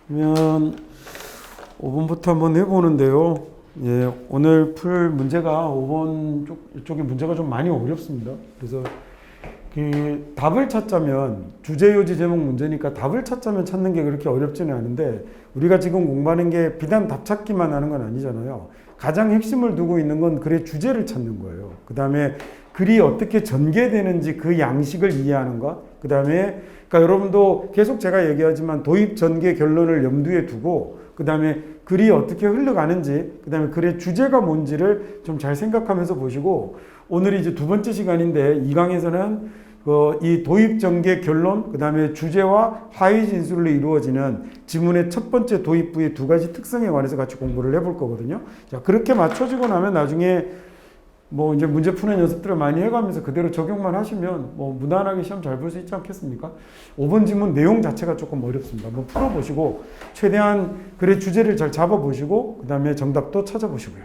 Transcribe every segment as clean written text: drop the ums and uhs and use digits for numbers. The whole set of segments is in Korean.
그러면 5번부터 한번 해보는데요. 예, 오늘 풀 문제가 5번 이쪽에 문제가 좀 많이 어렵습니다. 그래서 그 답을 찾자면 주제, 요지, 제목 문제니까 답을 찾자면 찾는 게 그렇게 어렵지는 않은데 우리가 지금 공부하는 게 비단 답 찾기만 하는 건 아니잖아요. 가장 핵심을 두고 있는 건 글의 주제를 찾는 거예요. 그 다음에 글이 어떻게 전개되는지 그 양식을 이해하는 것. 그 다음에 그러니까 여러분도 계속 제가 얘기하지만 도입, 전개, 결론을 염두에 두고 그 다음에 글이 어떻게 흘러가는지 그 다음에 글의 주제가 뭔지를 좀 잘 생각하면서 보시고 오늘이 이제 두 번째 시간인데 2강에서는 이 도입, 전개, 결론 그 다음에 주제와 하위 진술로 이루어지는 지문의 첫 번째 도입부의 두 가지 특성에 관해서 같이 공부를 해볼 거거든요. 자, 그렇게 맞춰지고 나면 나중에 뭐 이제 문제 푸는 연습들을 많이 해가면서 그대로 적용만 하시면 뭐 무난하게 시험 잘 볼 수 있지 않겠습니까? 5번 지문 내용 자체가 조금 어렵습니다. 한번 풀어보시고 최대한 글의 주제를 잘 잡아보시고 그 다음에 정답도 찾아보시고요.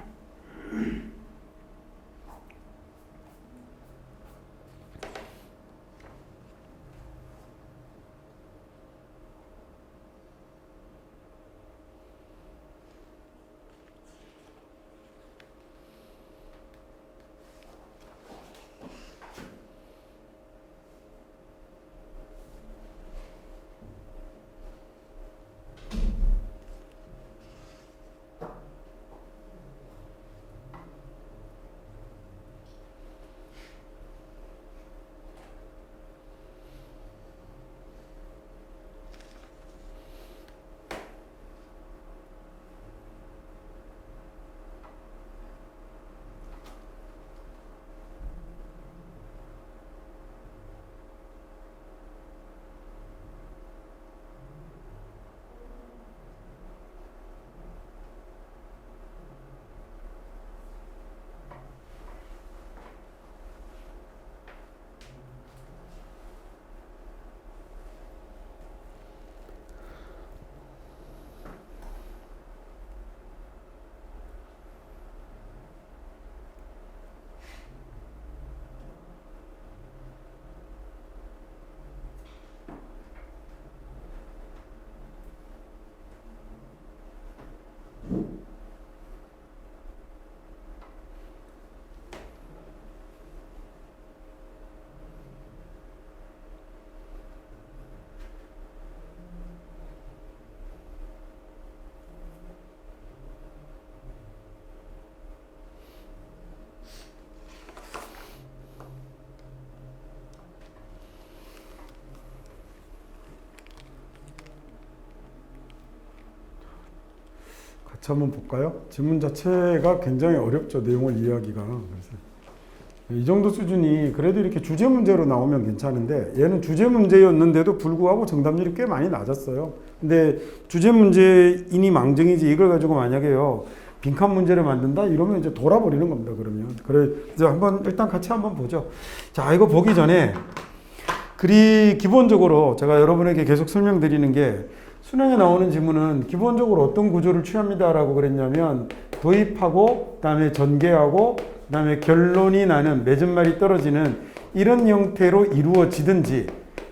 같이 한번 볼까요? 지문 자체가 굉장히 어렵죠. 내용을 이해하기가. 그래서 이 정도 수준이 그래도 이렇게 주제 문제로 나오면 괜찮은데 얘는 주제 문제였는데도 불구하고 정답률이 꽤 많이 낮았어요. 근데 주제 문제이니 망정이지 이걸 가지고 만약에요 빈칸 문제를 만든다 이러면 이제 돌아버리는 겁니다. 그러면 그래서 한번 일단 같이 한번 보죠. 자, 이거 보기 전에 글이 기본적으로 제가 여러분에게 계속 설명드리는 게 수능에 나오는 지문은 기본적으로 어떤 구조를 취합니다라고 그랬냐면 도입하고 그다음에 전개하고 그다음에 결론이 나는 맺은 말이 떨어지는 이런 형태로 이루어지든지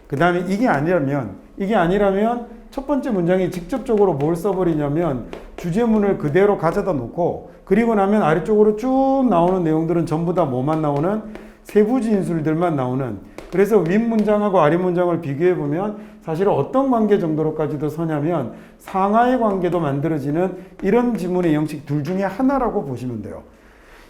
그다음에 이게 아니라면 첫 번째 문장이 직접적으로 뭘 써버리냐면 주제문을 그대로 가져다 놓고 그리고 나면 아래쪽으로 쭉 나오는 내용들은 전부 다 뭐만 나오는 세부 진술들만 나오는 그래서 윗문장하고 아랫문장을 비교해보면 사실 어떤 관계 정도로까지도 서냐면 상하의 관계도 만들어지는 이런 지문의 형식 둘 중에 하나라고 보시면 돼요.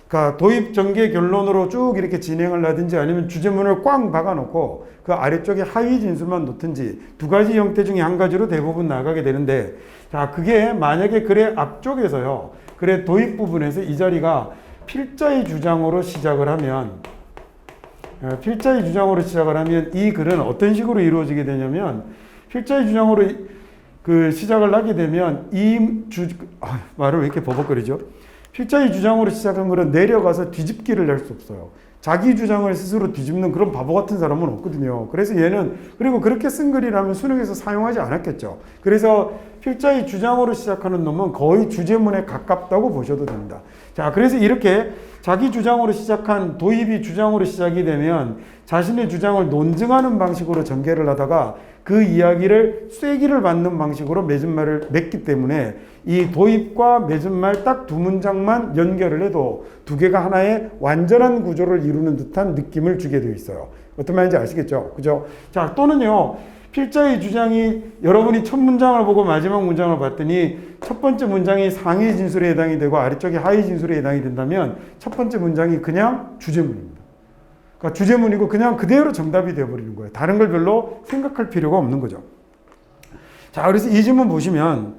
그러니까 도입, 전개, 결론으로 쭉 이렇게 진행을 하든지 아니면 주제문을 꽝 박아놓고 그 아래쪽에 하위 진술만 놓든지 두 가지 형태 중에 한 가지로 대부분 나가게 되는데 자, 그게 만약에 글의 앞쪽에서요. 글의 도입 부분에서 이 자리가 필자의 주장으로 시작을 하면 이 글은 어떤 식으로 이루어지게 되냐면 필자의 주장으로 시작을 하게 되면 말을 왜 이렇게 버벅거리죠? 필자의 주장으로 시작한 글은 내려가서 뒤집기를 할 수 없어요. 자기 주장을 스스로 뒤집는 그런 바보 같은 사람은 없거든요. 그래서 얘는 그리고 그렇게 쓴 글이라면 수능에서 사용하지 않았겠죠. 그래서 필자의 주장으로 시작하는 놈은 거의 주제문에 가깝다고 보셔도 됩니다. 자, 그래서 이렇게 자기 주장으로 시작한 도입이 주장으로 시작이 되면 자신의 주장을 논증하는 방식으로 전개를 하다가 그 이야기를 쐐기를 받는 방식으로 맺은말을 맺기 때문에 이 도입과 맺은말 딱 두 문장만 연결을 해도 두 개가 하나의 완전한 구조를 이루는 듯한 느낌을 주게 되어 있어요. 어떤 말인지 아시겠죠? 그죠? 자, 또는요, 필자의 주장이 여러분이 첫 문장을 보고 마지막 문장을 봤더니 첫 번째 문장이 상위 진술에 해당이 되고 아래쪽이 하위 진술에 해당이 된다면 첫 번째 문장이 그냥 주제문입니다. 그러니까 주제문이고 그냥 그대로 정답이 되어버리는 거예요. 다른 걸 별로 생각할 필요가 없는 거죠. 자, 그래서 이 질문 보시면요.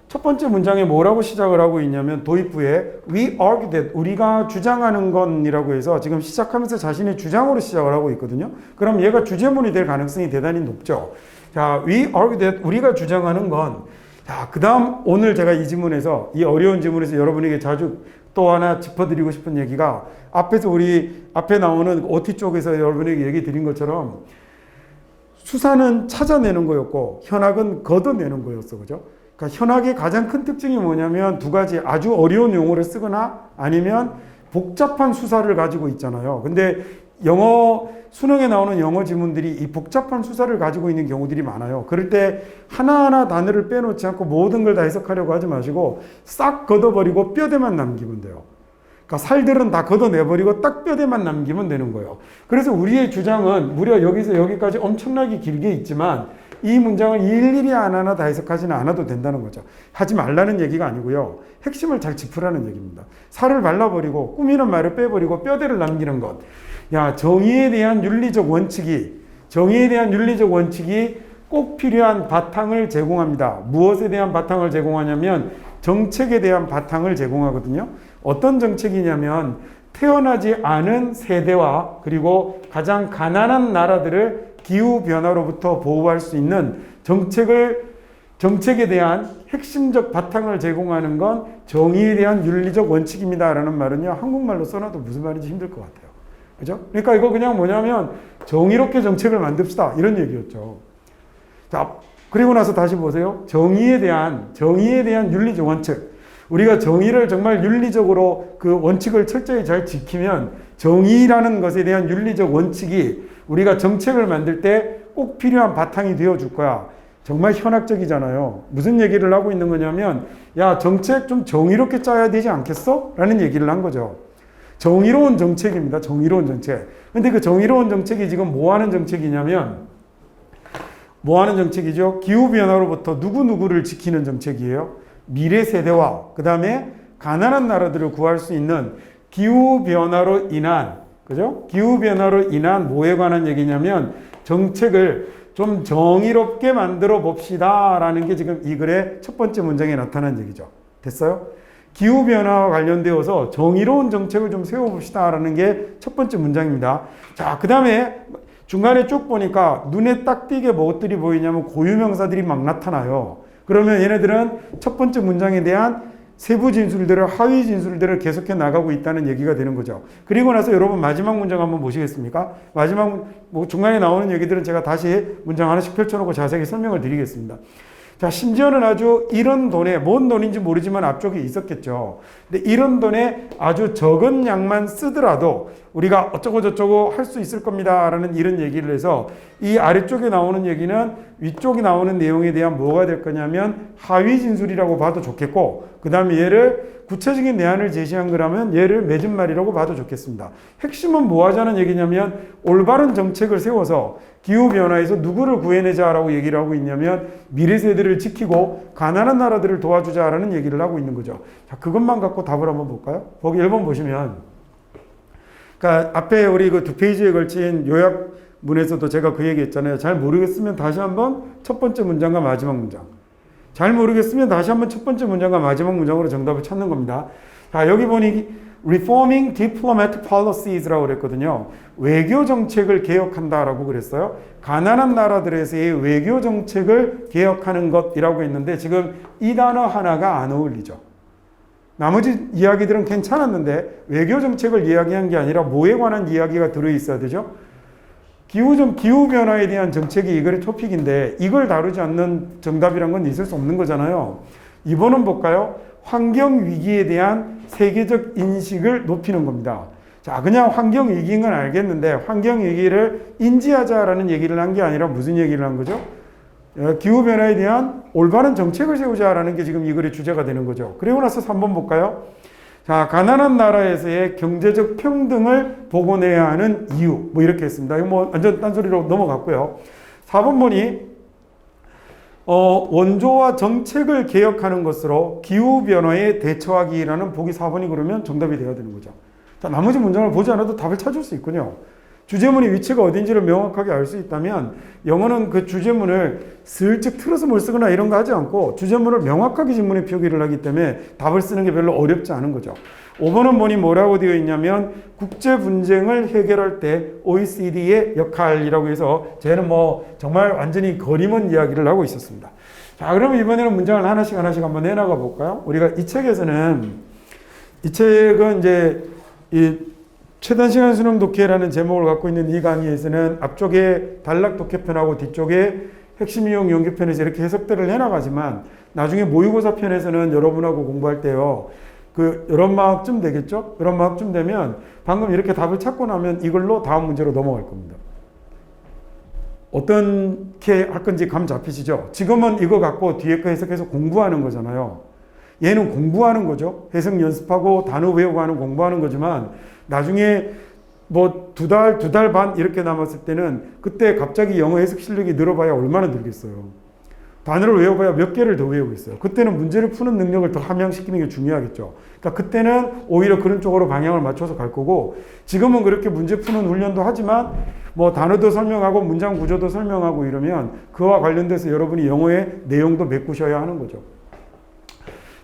첫 번째 문장에 뭐라고 시작을 하고 있냐면 도입부에 we argue that 우리가 주장하는 건이라고 해서 지금 시작하면서 자신의 주장으로 시작을 하고 있거든요. 그럼 얘가 주제문이 될 가능성이 대단히 높죠. 자, we argue that 우리가 주장하는 건 자, 그 다음 오늘 제가 이 지문에서 이 어려운 지문에서 여러분에게 자주 또 하나 짚어드리고 싶은 얘기가 앞에서 우리 앞에 나오는 OT 쪽에서 여러분에게 얘기 드린 것처럼 수사는 찾아내는 거였고 현학은 걷어내는 거였어. 그죠? 그러니까 현학의 가장 큰 특징이 뭐냐면 두 가지 아주 어려운 용어를 쓰거나 아니면 복잡한 수사를 가지고 있잖아요. 근데 수능에 나오는 영어 지문들이 이 복잡한 수사를 가지고 있는 경우들이 많아요. 그럴 때 하나하나 단어를 빼놓지 않고 모든 걸 다 해석하려고 하지 마시고 싹 걷어버리고 뼈대만 남기면 돼요. 그러니까 살들은 다 걷어내버리고 딱 뼈대만 남기면 되는 거예요. 그래서 우리의 주장은 무려 여기서 여기까지 엄청나게 길게 있지만 이 문장을 일일이 하나하나 다 해석하지는 않아도 된다는 거죠. 하지 말라는 얘기가 아니고요. 핵심을 잘 짚으라는 얘기입니다. 살을 발라버리고 꾸미는 말을 빼버리고 뼈대를 남기는 것. 야, 정의에 대한 윤리적 원칙이 꼭 필요한 바탕을 제공합니다. 무엇에 대한 바탕을 제공하냐면 정책에 대한 바탕을 제공하거든요. 어떤 정책이냐면 태어나지 않은 세대와 그리고 가장 가난한 나라들을 기후변화로부터 보호할 수 있는 정책에 대한 핵심적 바탕을 제공하는 건 정의에 대한 윤리적 원칙입니다. 라는 말은요, 한국말로 써놔도 무슨 말인지 힘들 것 같아요. 그죠? 그러니까 이거 그냥 뭐냐면 정의롭게 정책을 만듭시다. 이런 얘기였죠. 자, 그리고 나서 다시 보세요. 정의에 대한 윤리적 원칙. 우리가 정의를 정말 윤리적으로 그 원칙을 철저히 잘 지키면 정의라는 것에 대한 윤리적 원칙이 우리가 정책을 만들 때 꼭 필요한 바탕이 되어줄 거야. 정말 현학적이잖아요. 무슨 얘기를 하고 있는 거냐면 야, 정책 좀 정의롭게 짜야 되지 않겠어? 라는 얘기를 한 거죠. 정의로운 정책입니다. 정의로운 정책. 근데 그 정의로운 정책이 지금 뭐 하는 정책이냐면 뭐 하는 정책이죠? 기후변화로부터 누구누구를 지키는 정책이에요. 미래 세대와 그 다음에 가난한 나라들을 구할 수 있는 기후변화로 인한, 그죠? 기후변화로 인한 뭐에 관한 얘기냐면 정책을 좀 정의롭게 만들어 봅시다 라는 게 지금 이 글의 첫 번째 문장에 나타난 얘기죠. 됐어요? 기후변화와 관련되어서 정의로운 정책을 좀 세워봅시다 라는 게 첫 번째 문장입니다. 자, 그 다음에 중간에 쭉 보니까 눈에 딱 띄게 무엇들이 보이냐면 고유명사들이 막 나타나요. 그러면 얘네들은 첫 번째 문장에 대한 세부 진술들을 하위 진술들을 계속해 나가고 있다는 얘기가 되는 거죠. 그리고 나서 여러분 마지막 문장 한번 보시겠습니까? 중간에 나오는 얘기들은 제가 다시 문장 하나씩 펼쳐놓고 자세히 설명을 드리겠습니다. 자, 심지어는 아주 이런 돈에, 뭔 돈인지 모르지만 앞쪽에 있었겠죠. 근데 이런 돈에 아주 적은 양만 쓰더라도 우리가 어쩌고 저쩌고 할 수 있을 겁니다. 라는 이런 얘기를 해서 이 아래쪽에 나오는 얘기는 위쪽에 나오는 내용에 대한 뭐가 될 거냐면 하위 진술이라고 봐도 좋겠고, 그 다음에 얘를 구체적인 내안을 제시한 거라면 얘를 맺은 말이라고 봐도 좋겠습니다. 핵심은 뭐 하자는 얘기냐면 올바른 정책을 세워서 기후변화에서 누구를 구해내자라고 얘기를 하고 있냐면 미래 세대를 지키고 가난한 나라들을 도와주자라는 얘기를 하고 있는 거죠. 자, 그것만 갖고 답을 한번 볼까요? 거기 1번 보시면, 그러니까 앞에 우리 그 2페이지에 걸친 요약문에서도 제가 그 얘기 했잖아요. 잘 모르겠으면 다시 한번 첫 번째 문장과 마지막 문장. 잘 모르겠으면 다시 한번 첫 번째 문장과 마지막 문장으로 정답을 찾는 겁니다. 자, 여기 보니 Reforming Diplomatic Policies 라고 그랬거든요. 외교 정책을 개혁한다라고 그랬어요. 가난한 나라들에서의 외교 정책을 개혁하는 것이라고 했는데 지금 이 단어 하나가 안 어울리죠. 나머지 이야기들은 괜찮았는데 외교 정책을 이야기한 게 아니라 뭐에 관한 이야기가 들어있어야 되죠? 기후변화에 대한 정책이 이거의 토픽인데 이걸 다루지 않는 정답이란 건 있을 수 없는 거잖아요. 이번은 볼까요? 환경위기에 대한 세계적 인식을 높이는 겁니다. 자, 그냥 환경위기인 건 알겠는데 환경위기를 인지하자라는 얘기를 한 게 아니라 무슨 얘기를 한 거죠? 기후변화에 대한 올바른 정책을 세우자라는 게 지금 이 글의 주제가 되는 거죠. 그리고 나서 3번 볼까요? 자, 가난한 나라에서의 경제적 평등을 복원해야 하는 이유. 뭐 이렇게 했습니다. 이거 뭐 완전 딴소리로 넘어갔고요. 4번 보니, 원조와 정책을 개혁하는 것으로 기후변화에 대처하기라는 보기 4번이 그러면 정답이 되어야 되는 거죠. 자, 나머지 문장을 보지 않아도 답을 찾을 수 있군요. 주제문의 위치가 어딘지를 명확하게 알 수 있다면 영어는 그 주제문을 슬쩍 틀어서 뭘 쓰거나 이런 거 하지 않고 주제문을 명확하게 지문에 표기를 하기 때문에 답을 쓰는 게 별로 어렵지 않은 거죠. 5번은 뭐니 뭐라고 되어 있냐면 국제 분쟁을 해결할 때 OECD의 역할이라고 해서 쟤는 뭐 정말 완전히 거리먼 이야기를 하고 있었습니다. 자, 그러면 이번에는 문장을 하나씩 한번 내나가 볼까요? 우리가 이 책에서는 이 책은 이제 이 최단 시간 수능 독해라는 제목을 갖고 있는 이 강의에서는 앞쪽에 단락 독해편하고 뒤쪽에 핵심 이용 연계편에서 이렇게 해석들을 해나가지만 나중에 모의고사 편에서는 여러분하고 공부할 때요. 그 이런 마음쯤 되겠죠? 이런 마음쯤 되면 방금 이렇게 답을 찾고 나면 이걸로 다음 문제로 넘어갈 겁니다. 어떻게 할 건지 감 잡히시죠? 지금은 이거 갖고 뒤에 거 해석해서 공부하는 거잖아요. 얘는 공부하는 거죠. 해석 연습하고 단어 외우고 하는 공부하는 거지만 나중에 뭐 두 달 반 이렇게 남았을 때는 그때 갑자기 영어 해석 실력이 늘어봐야 얼마나 늘겠어요. 단어를 외워봐야 몇 개를 더 외우고 있어요. 그때는 문제를 푸는 능력을 더 함양시키는 게 중요하겠죠. 그러니까 그때는 오히려 그런 쪽으로 방향을 맞춰서 갈 거고 지금은 그렇게 문제 푸는 훈련도 하지만 뭐 단어도 설명하고 문장 구조도 설명하고 이러면 그와 관련돼서 여러분이 영어의 내용도 메꾸셔야 하는 거죠.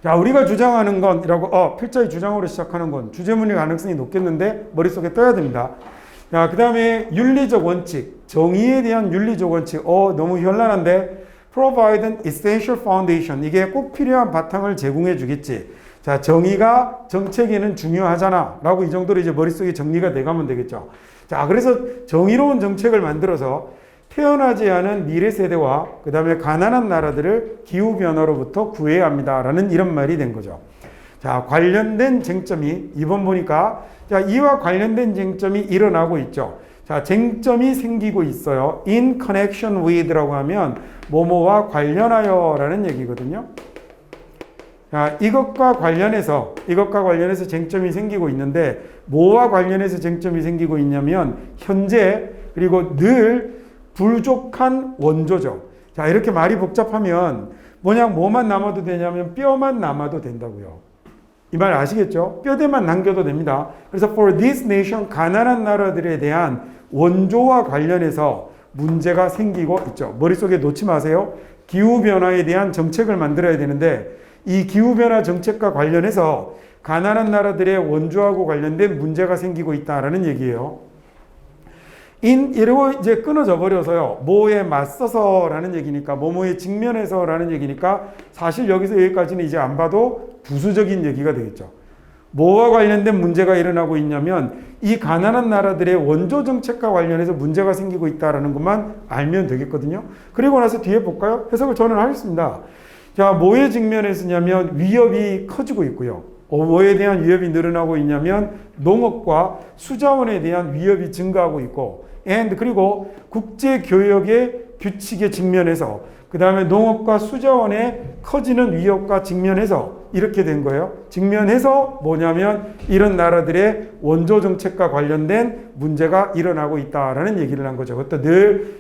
자, 우리가 주장하는 건이라고 필자의 주장으로 시작하는 건 주제문일 가능성이 높겠는데 머릿속에 떠야 됩니다. 자, 그 다음에 윤리적 원칙, 정의에 대한 윤리적 원칙. 너무 현란한데 provide an essential foundation. 이게 꼭 필요한 바탕을 제공해 주겠지. 자, 정의가 정책에는 중요하잖아 라고 이 정도로 이제 머릿속에 정리가 돼가면 되겠죠. 자, 그래서 정의로운 정책을 만들어서 태어나지 않은 미래 세대와 그 다음에 가난한 나라들을 기후변화로부터 구해야 합니다. 라는 이런 말이 된 거죠. 자, 관련된 쟁점이 이번 보니까 자, 이와 관련된 쟁점이 일어나고 있죠. 자, 쟁점이 생기고 있어요. in connection with 라고 하면 뭐뭐와 관련하여 라는 얘기거든요. 자, 이것과 관련해서 쟁점이 생기고 있는데 뭐와 관련해서 쟁점이 생기고 있냐면 현재 그리고 늘 부족한 원조죠. 자, 이렇게 말이 복잡하면 뭐만 남아도 되냐면 뼈만 남아도 된다고요. 이 말 아시겠죠? 뼈대만 남겨도 됩니다. 그래서 for this nation, 가난한 나라들에 대한 원조와 관련해서 문제가 생기고 있죠. 머릿속에 놓지 마세요. 기후변화에 대한 정책을 만들어야 되는데 이 기후변화 정책과 관련해서 가난한 나라들의 원조하고 관련된 문제가 생기고 있다라는 얘기예요. 이러고 이제 끊어져 버려서요. 뭐에 맞서서라는 얘기니까, 뭐뭐에 직면해서라는 얘기니까 사실 여기서 여기까지는 이제 안 봐도 부수적인 얘기가 되겠죠. 뭐와 관련된 문제가 일어나고 있냐면 이 가난한 나라들의 원조 정책과 관련해서 문제가 생기고 있다는 것만 알면 되겠거든요. 그리고 나서 뒤에 볼까요? 해석을 저는 하겠습니다. 자, 뭐에 직면해서냐면 위협이 커지고 있고요. 뭐에 대한 위협이 늘어나고 있냐면 농업과 수자원에 대한 위협이 증가하고 있고 그리고 국제교역의 규칙에 직면해서 그 다음에 농업과 수자원의 커지는 위협과 직면해서 이렇게 된 거예요. 직면해서 뭐냐면 이런 나라들의 원조 정책과 관련된 문제가 일어나고 있다라는 얘기를 한 거죠. 그것도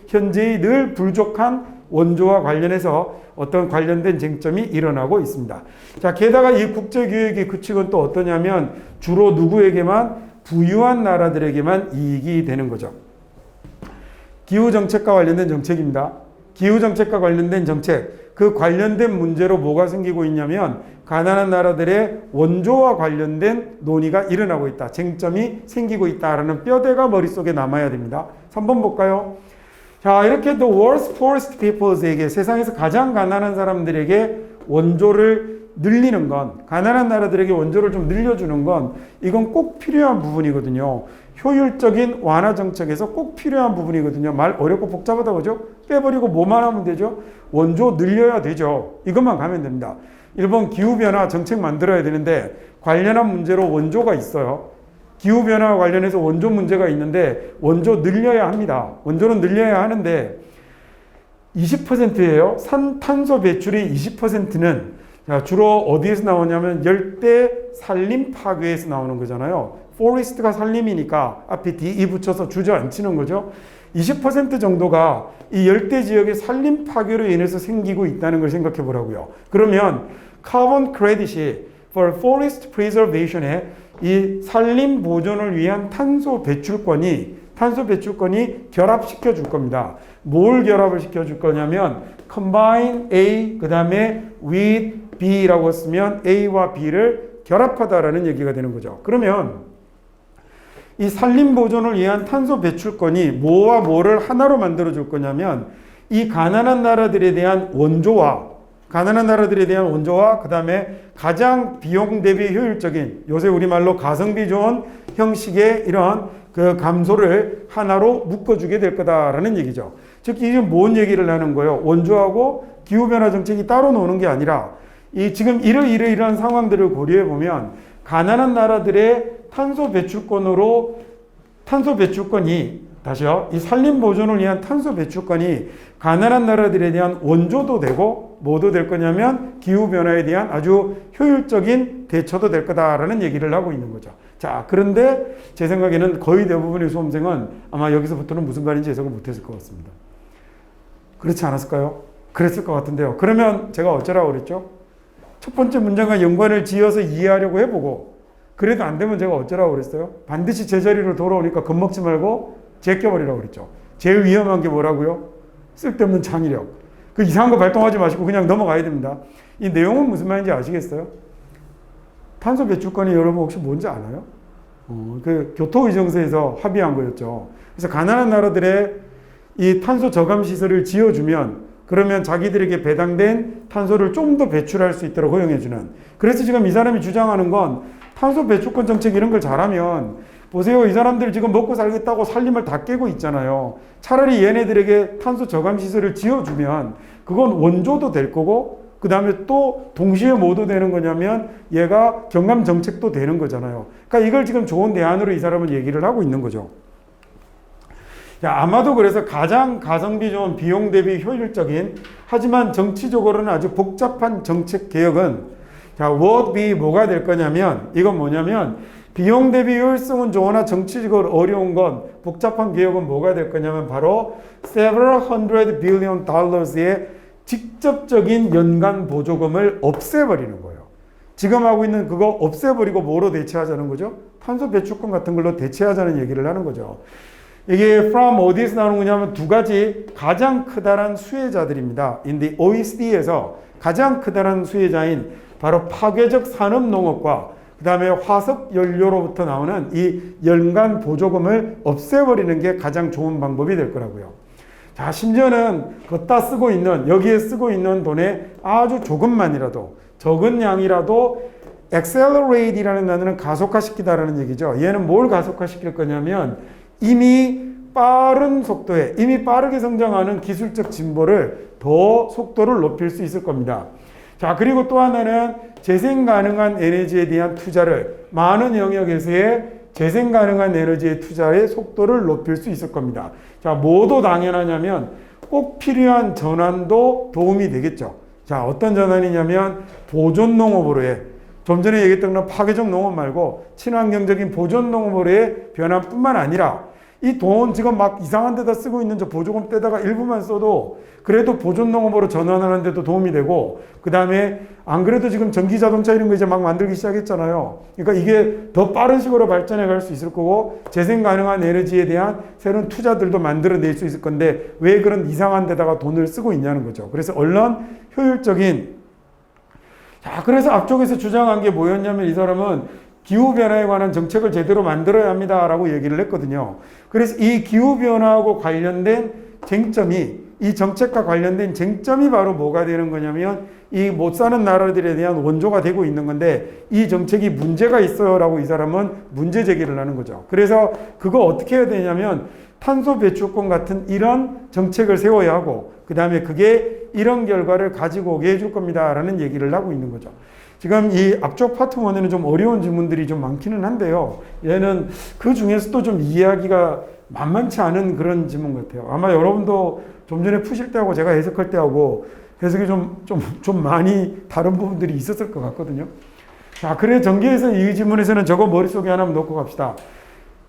현재의 늘 부족한 원조와 관련해서 어떤 관련된 쟁점이 일어나고 있습니다. 자, 게다가 이 국제교역의 규칙은 또 어떠냐면 주로 누구에게만 부유한 나라들에게만 이익이 되는 거죠. 기후정책과 관련된 정책입니다. 기후정책과 관련된 정책, 그 관련된 문제로 뭐가 생기고 있냐면 가난한 나라들의 원조와 관련된 논의가 일어나고 있다. 쟁점이 생기고 있다라는 뼈대가 머릿속에 남아야 됩니다. 3번 볼까요? 자, 이렇게 the worst poorest peoples에게 세상에서 가장 가난한 사람들에게 원조를 늘리는 건, 가난한 나라들에게 원조를 좀 늘려주는 건 이건 꼭 필요한 부분이거든요. 효율적인 완화 정책에서 꼭 필요한 부분이거든요. 말 어렵고 복잡하다 그죠? 빼버리고 뭐만 하면 되죠? 원조 늘려야 되죠. 이것만 가면 됩니다. 일본 기후변화 정책 만들어야 되는데 관련한 문제로 원조가 있어요. 기후변화와 관련해서 원조 문제가 있는데 원조 늘려야 합니다. 원조는 늘려야 하는데 20%예요. 탄소 배출의 20%는 주로 어디에서 나오냐면 열대 산림 파괴에서 나오는 거잖아요. 포레스트가 산림이니까 앞에 DE 붙여서 주저앉히는 거죠. 20% 정도가 이 열대 지역의 산림 파괴로 인해서 생기고 있다는 걸 생각해 보라고요. 그러면 카본 크레딧이 for forest preservation에 이 산림 보존을 위한 탄소 배출권이 결합시켜 줄 겁니다. 뭘 결합을 시켜 줄 거냐면 combine A 그 다음에 with B라고 쓰면 A와 B를 결합하다라는 얘기가 되는 거죠. 그러면 이 산림 보존을 위한 탄소 배출권이 뭐와 뭐를 하나로 만들어 줄 거냐면 이 가난한 나라들에 대한 원조와 그 다음에 가장 비용 대비 효율적인 요새 우리말로 가성비 좋은 형식의 이런 그 감소를 하나로 묶어주게 될 거다라는 얘기죠. 즉 이게 뭔 얘기를 하는 거예요? 원조하고 기후변화 정책이 따로 노는 게 아니라 이 지금 이러이러한 상황들을 고려해 보면 가난한 나라들의 탄소 배출권이 다시요. 이 산림 보존을 위한 탄소 배출권이 가난한 나라들에 대한 원조도 되고 뭐도 될 거냐면 기후변화에 대한 아주 효율적인 대처도 될 거다라는 얘기를 하고 있는 거죠. 자, 그런데 제 생각에는 거의 대부분의 수험생은 아마 여기서부터는 무슨 말인지 해석을 못했을 것 같습니다. 그렇지 않았을까요? 그랬을 것 같은데요. 그러면 제가 어쩌라고 그랬죠? 첫 번째 문장과 연관을 지어서 이해하려고 해보고 그래도 안 되면 제가 어쩌라고 그랬어요? 반드시 제자리로 돌아오니까 겁먹지 말고 제껴버리라고 그랬죠. 제일 위험한 게 뭐라고요? 쓸데없는 창의력. 그 이상한 거 발동하지 마시고 그냥 넘어가야 됩니다. 이 내용은 무슨 말인지 아시겠어요? 탄소 배출권이 여러분 혹시 뭔지 알아요? 그 교토의정서에서 합의한 거였죠. 그래서 가난한 나라들의 이 탄소 저감 시설을 지어주면 그러면 자기들에게 배당된 탄소를 좀 더 배출할 수 있도록 허용해주는. 그래서 지금 이 사람이 주장하는 건 탄소 배출권 정책 이런 걸 잘하면 보세요. 이 사람들 지금 먹고 살겠다고 산림을 다 깨고 있잖아요. 차라리 얘네들에게 탄소 저감 시설을 지어주면 그건 원조도 될 거고 그 다음에 또 동시에 뭐도 되는 거냐면 얘가 경감 정책도 되는 거잖아요. 그러니까 이걸 지금 좋은 대안으로 이 사람은 얘기를 하고 있는 거죠. 아마도 그래서 가장 가성비 좋은 비용 대비 효율적인 하지만 정치적으로는 아주 복잡한 정책 개혁은 what be 뭐가 될 거냐면 이건 뭐냐면 비용 대비 효율성은 좋으나 정치적으로 어려운 건 복잡한 개혁은 뭐가 될 거냐면 바로 several hundred billion dollars의 직접적인 연간 보조금을 없애버리는 거예요. 지금 하고 있는 그거 없애버리고 뭐로 대체하자는 거죠? 탄소 배출권 같은 걸로 대체하자는 얘기를 하는 거죠. 이게 from 어디에서 나오는 거냐면 두 가지 가장 크다란 수혜자들입니다. in the OECD에서 가장 크다란 수혜자인 바로 파괴적 산업농업과 그 다음에 화석 연료로부터 나오는 이 연간 보조금을 없애버리는 게 가장 좋은 방법이 될 거라고요. 자, 심지어는 걷다 쓰고 있는 여기에 쓰고 있는 돈의 아주 조금만이라도 적은 양이라도 accelerate이라는 단어는 가속화시키다라는 얘기죠. 얘는 뭘 가속화시킬 거냐면 이미 빠른 속도에 이미 빠르게 성장하는 기술적 진보를 더 속도를 높일 수 있을 겁니다. 자, 그리고 또 하나는 재생 가능한 에너지에 대한 투자를 많은 영역에서의 재생 가능한 에너지의 투자의 속도를 높일 수 있을 겁니다. 자, 뭐도 당연하냐면 꼭 필요한 전환도 도움이 되겠죠. 자, 어떤 전환이냐면 보존 농업으로의 좀 전에 얘기했던 파괴적 농업 말고 친환경적인 보존 농업으로의 변화뿐만 아니라 이 돈 지금 막 이상한 데다 쓰고 있는 저 보조금 떼다가 일부만 써도 그래도 보존 농업으로 전환하는 데도 도움이 되고 그 다음에 안 그래도 지금 전기 자동차 이런 거 이제 막 만들기 시작했잖아요. 그러니까 이게 더 빠른 식으로 발전해 갈 수 있을 거고 재생 가능한 에너지에 대한 새로운 투자들도 만들어낼 수 있을 건데 왜 그런 이상한 데다가 돈을 쓰고 있냐는 거죠. 그래서 얼른 효율적인 자, 그래서 앞쪽에서 주장한 게 뭐였냐면 이 사람은 기후변화에 관한 정책을 제대로 만들어야 합니다라고 얘기를 했거든요. 그래서 이 기후변화하고 관련된 쟁점이 이 정책과 관련된 쟁점이 바로 뭐가 되는 거냐면 이 못 사는 나라들에 대한 원조가 되고 있는 건데 이 정책이 문제가 있어요라고 이 사람은 문제 제기를 하는 거죠. 그래서 그거 어떻게 해야 되냐면 탄소 배출권 같은 이런 정책을 세워야 하고 그 다음에 그게 이런 결과를 가지고 오게 해줄 겁니다라는 얘기를 하고 있는 거죠. 지금 이 앞쪽 파트 1에는 좀 어려운 질문들이 좀 많기는 한데요. 얘는 그 중에서도 좀 이해하기가 만만치 않은 그런 질문 같아요. 아마 여러분도 좀 전에 푸실 때하고 제가 해석할 때하고 해석이 좀 많이 다른 부분들이 있었을 것 같거든요. 자, 그래 전개에서 이 질문에서는 저거 머릿속에 하나 넣고 갑시다.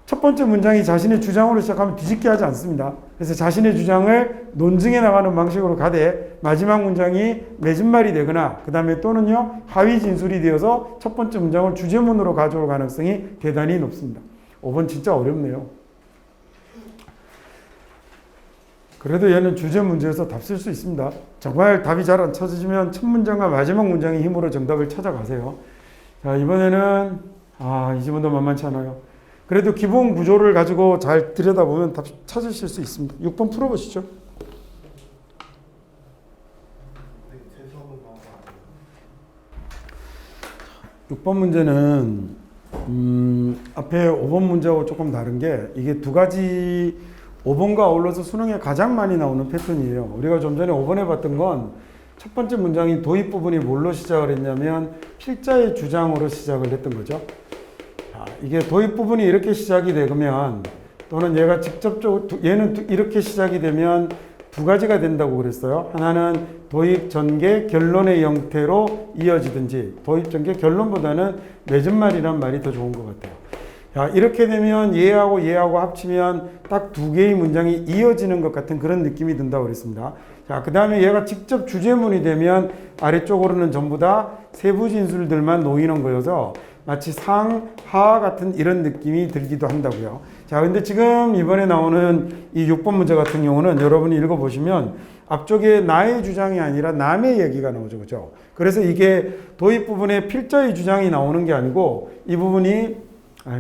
첫 번째 문장이 자신의 주장으로 시작하면 뒤집게 하지 않습니다. 그래서 자신의 주장을 논증해 나가는 방식으로 가되 마지막 문장이 맺은말이 되거나 그 다음에 또는요 하위 진술이 되어서 첫 번째 문장을 주제문으로 가져올 가능성이 대단히 높습니다. 5번 진짜 어렵네요. 그래도 얘는 주제 문제에서 답 쓸 수 있습니다. 정말 답이 잘 안 찾으시면 첫 문장과 마지막 문장의 힘으로 정답을 찾아가세요. 자, 이번에는 이 질문도 만만치 않아요. 그래도 기본 구조를 가지고 잘 들여다보면 답 찾으실 수 있습니다. 6번 풀어보시죠. 6번 문제는 앞에 5번 문제하고 조금 다른 게 이게 두 가지 5번과 어울러서 수능에 가장 많이 나오는 패턴이에요. 우리가 좀 전에 5번에 봤던 건 첫 번째 문장인 도입 부분이 뭘로 시작을 했냐면 필자의 주장으로 시작을 했던 거죠. 이게 도입 부분이 이렇게 시작이 되면 또는 얘가 직접적으로 얘는 이렇게 시작이 되면 두 가지가 된다고 그랬어요. 하나는 도입 전개 결론의 형태로 이어지든지 도입 전개 결론보다는 맺은말이란 말이 더 좋은 것 같아요. 자, 이렇게 되면 얘하고 합치면 딱 두 개의 문장이 이어지는 것 같은 그런 느낌이 든다고 그랬습니다. 자, 그 다음에 얘가 직접 주제문이 되면 아래쪽으로는 전부 다 세부 진술들만 놓이는 거여서 마치 상, 하 같은 이런 느낌이 들기도 한다고요. 자, 근데 지금 이번에 나오는 이 6번 문제 같은 경우는 여러분이 읽어보시면 앞쪽에 나의 주장이 아니라 남의 얘기가 나오죠. 그죠? 그래서 이게 도입 부분에 필자의 주장이 나오는 게 아니고 이 부분이,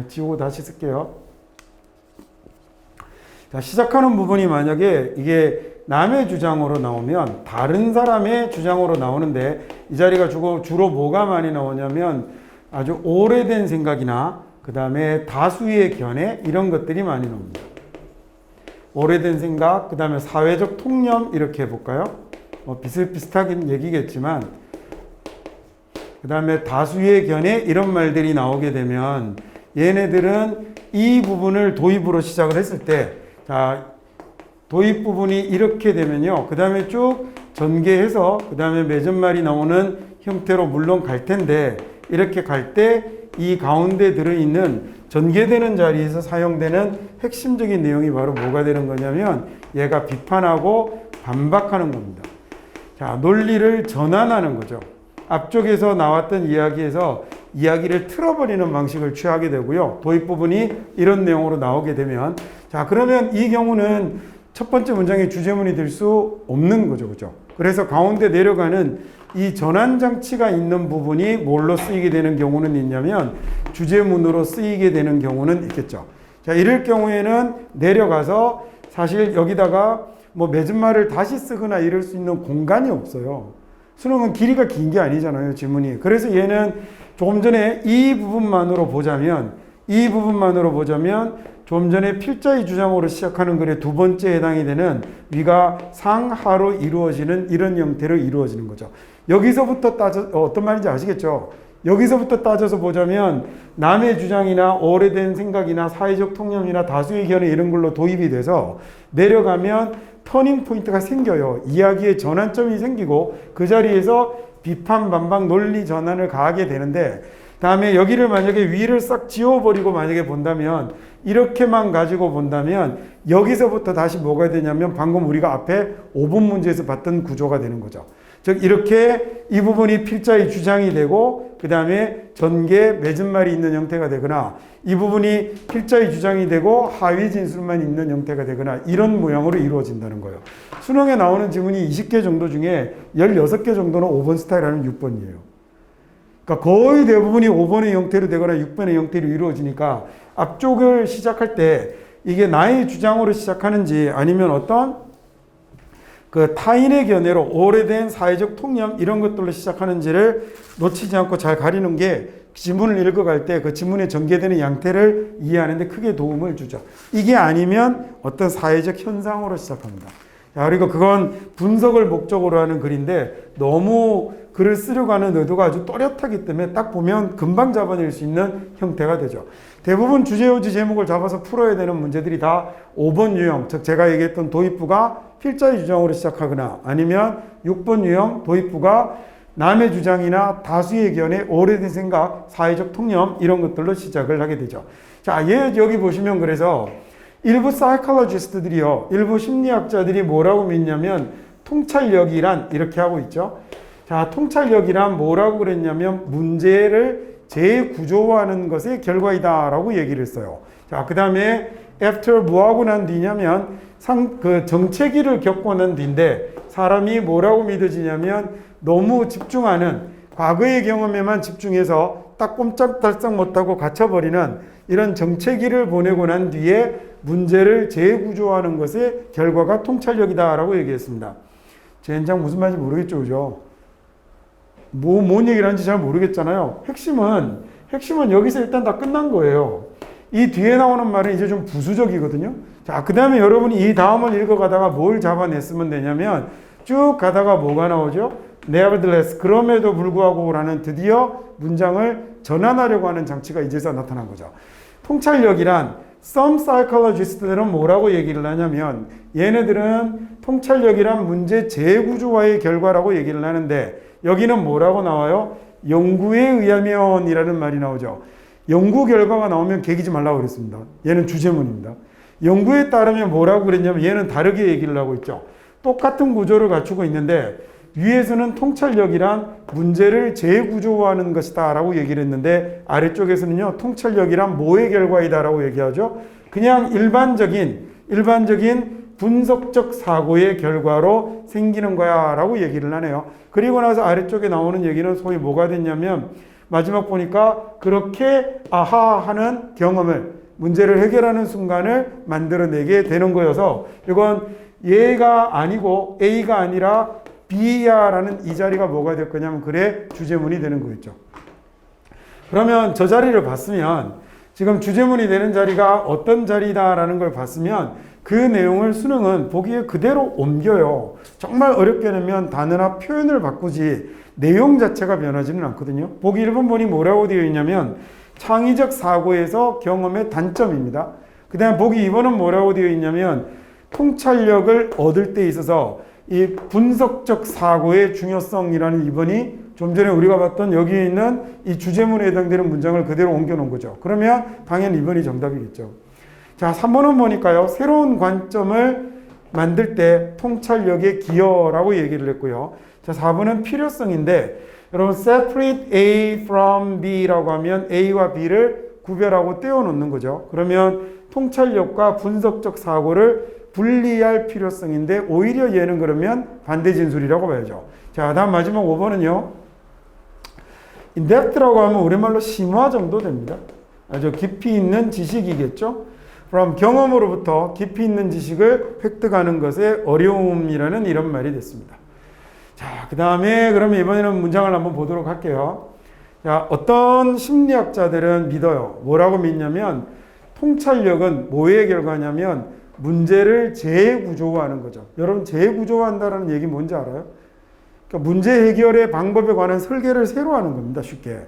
지우고 다시 쓸게요. 자, 시작하는 부분이 만약에 이게 남의 주장으로 나오면 다른 사람의 주장으로 나오는데 이 자리가 주로 뭐가 많이 나오냐면 아주 오래된 생각이나 그 다음에 다수의 견해 이런 것들이 많이 나옵니다. 오래된 생각, 그 다음에 사회적 통념 이렇게 해볼까요? 비슷비슷하긴 얘기겠지만 그 다음에 다수의 견해 이런 말들이 나오게 되면 얘네들은 이 부분을 도입으로 시작을 했을 때 자, 도입 부분이 이렇게 되면요. 그 다음에 쭉 전개해서 그 다음에 맺은말이 나오는 형태로 물론 갈 텐데 이렇게 갈 때 이 가운데 들어있는 전개되는 자리에서 사용되는 핵심적인 내용이 바로 뭐가 되는 거냐면 얘가 비판하고 반박하는 겁니다. 자, 논리를 전환하는 거죠. 앞쪽에서 나왔던 이야기에서 이야기를 틀어버리는 방식을 취하게 되고요. 도입 부분이 이런 내용으로 나오게 되면 자, 그러면 이 경우는 첫 번째 문장의 주제문이 될 수 없는 거죠. 그죠? 그래서 가운데 내려가는 이 전환 장치가 있는 부분이 뭘로 쓰이게 되는 경우는 있냐면 주제문으로 쓰이게 되는 경우는 있겠죠. 자, 이럴 경우에는 내려가서 사실 여기다가 뭐 맺은말을 다시 쓰거나 이럴 수 있는 공간이 없어요. 수능은 길이가 긴 게 아니잖아요, 지문이. 그래서 얘는 조금 전에 이 부분만으로 보자면 좀 전에 필자의 주장으로 시작하는 글의 두 번째 해당이 되는 위가 상하로 이루어지는 이런 형태로 이루어지는 거죠. 여기서부터 어떤 말인지 아시겠죠? 여기서부터 따져서 보자면 남의 주장이나 오래된 생각이나 사회적 통념이나 다수의 견해 이런 걸로 도입이 돼서 내려가면 터닝 포인트가 생겨요. 이야기의 전환점이 생기고 그 자리에서 비판, 반박, 논리 전환을 가하게 되는데 다음에 여기를 만약에 위를 싹 지워버리고 만약에 본다면 이렇게만 가지고 본다면 여기서부터 다시 뭐가 되냐면 방금 우리가 앞에 5번 문제에서 봤던 구조가 되는 거죠. 즉 이렇게 이 부분이 필자의 주장이 되고 그 다음에 전개, 맺은말이 있는 형태가 되거나 이 부분이 필자의 주장이 되고 하위 진술만 있는 형태가 되거나 이런 모양으로 이루어진다는 거예요. 수능에 나오는 지문이 20개 정도 중에 16개 정도는 5번 스타일하는 6번이에요. 그러니까 거의 대부분이 5번의 형태로 되거나 6번의 형태로 이루어지니까 앞쪽을 시작할 때 이게 나의 주장으로 시작하는지 아니면 어떤 그 타인의 견해로 오래된 사회적 통념 이런 것들로 시작하는지를 놓치지 않고 잘 가리는 게 지문을 읽어갈 때 그 지문에 전개되는 양태를 이해하는 데 크게 도움을 주죠. 이게 아니면 어떤 사회적 현상으로 시작합니다. 자, 그리고 그건 분석을 목적으로 하는 글인데 너무 글을 쓰려고 하는 의도가 아주 또렷하기 때문에 딱 보면 금방 잡아낼 수 있는 형태가 되죠. 대부분 주제요지 제목을 잡아서 풀어야 되는 문제들이 다 5번 유형, 즉 제가 얘기했던 도입부가 필자의 주장으로 시작하거나 아니면 6번 유형 도입부가 남의 주장이나 다수의 의견에 오래된 생각, 사회적 통념 이런 것들로 시작을 하게 되죠. 자, 여기 보시면 그래서 일부 사이콜로지스트들이요, 일부 심리학자들이 뭐라고 믿냐면 통찰력이란 이렇게 하고 있죠. 자, 통찰력이란 뭐라고 그랬냐면 문제를 재구조화하는 것의 결과이다라고 얘기를 했어요. 자, 그 다음에 after 뭐하고 난 뒤냐면 그 정체기를 겪고 난 뒤인데 사람이 뭐라고 믿어지냐면 너무 집중하는 과거의 경험에만 집중해서 딱 꼼짝달싹 못하고 갇혀버리는 이런 정체기를 보내고 난 뒤에 문제를 재구조하는 것의 결과가 통찰력이다라고 얘기했습니다. 제 현장 무슨 말인지 모르겠죠, 그죠? 뭔 얘기를 하는지 잘 모르겠잖아요. 핵심은 여기서 일단 다 끝난 거예요. 이 뒤에 나오는 말은 이제 좀 부수적이거든요. 자, 그 다음에 여러분이 이 다음을 읽어가다가 뭘 잡아냈으면 되냐면 쭉 가다가 뭐가 나오죠? Nevertheless, 그럼에도 불구하고 라는 드디어 문장을 전환하려고 하는 장치가 이제서 나타난 거죠. 통찰력이란 some psychologist들은 뭐라고 얘기를 하냐면 얘네들은 통찰력이란 문제 재구조화의 결과라고 얘기를 하는데 여기는 뭐라고 나와요? 연구에 의하면 이라는 말이 나오죠. 연구 결과가 나오면 개기지 말라고 그랬습니다. 얘는 주제문입니다. 연구에 따르면 뭐라고 그랬냐면 얘는 다르게 얘기를 하고 있죠. 똑같은 구조를 갖추고 있는데 위에서는 통찰력이란 문제를 재구조화하는 것이다 라고 얘기를 했는데 아래쪽에서는요 통찰력이란 뭐의 결과이다 라고 얘기하죠. 그냥 일반적인 분석적 사고의 결과로 생기는 거야 라고 얘기를 하네요. 그리고 나서 아래쪽에 나오는 얘기는 소위 뭐가 됐냐면 마지막 보니까 그렇게 아하 하는 경험을 문제를 해결하는 순간을 만들어내게 되는 거여서 이건 얘가 아니고 A가 아니라 B야 라는 이 자리가 뭐가 될 거냐면 글의 주제문이 되는 거겠죠. 그러면 저 자리를 봤으면 지금 주제문이 되는 자리가 어떤 자리다라는 걸 봤으면 그 내용을 수능은 보기에 그대로 옮겨요. 정말 어렵게 내면 단어나 표현을 바꾸지 내용 자체가 변하지는 않거든요. 보기 1번 보니 뭐라고 되어 있냐면 창의적 사고에서 경험의 단점입니다. 그 다음에 보기 2번은 뭐라고 되어 있냐면 통찰력을 얻을 때 있어서 이 분석적 사고의 중요성이라는 2번이 좀 전에 우리가 봤던 여기 있는 이 주제문에 해당되는 문장을 그대로 옮겨 놓은 거죠. 그러면 당연히 2번이 정답이겠죠. 자, 3번은 뭐니까요? 새로운 관점을 만들 때 통찰력의 기여라고 얘기를 했고요. 자, 4번은 필요성인데 여러분 separate A from B라고 하면 A와 B를 구별하고 떼어 놓는 거죠. 그러면 통찰력과 분석적 사고를 분리할 필요성인데 오히려 얘는 그러면 반대 진술이라고 봐야죠. 자, 다음 마지막 5번은요. in-depth라고 하면 우리말로 심화 정도 됩니다. 아주 깊이 있는 지식이겠죠. 그럼 경험으로부터 깊이 있는 지식을 획득하는 것의 어려움이라는 이런 말이 됐습니다. 자, 그 다음에 그러면 이번에는 문장을 한번 보도록 할게요. 자, 어떤 심리학자들은 믿어요. 뭐라고 믿냐면 통찰력은 뭐의 결과냐면 문제를 재구조화하는 거죠. 여러분 재구조화한다는 얘기 뭔지 알아요? 그러니까 문제 해결의 방법에 관한 설계를 새로 하는 겁니다. 쉽게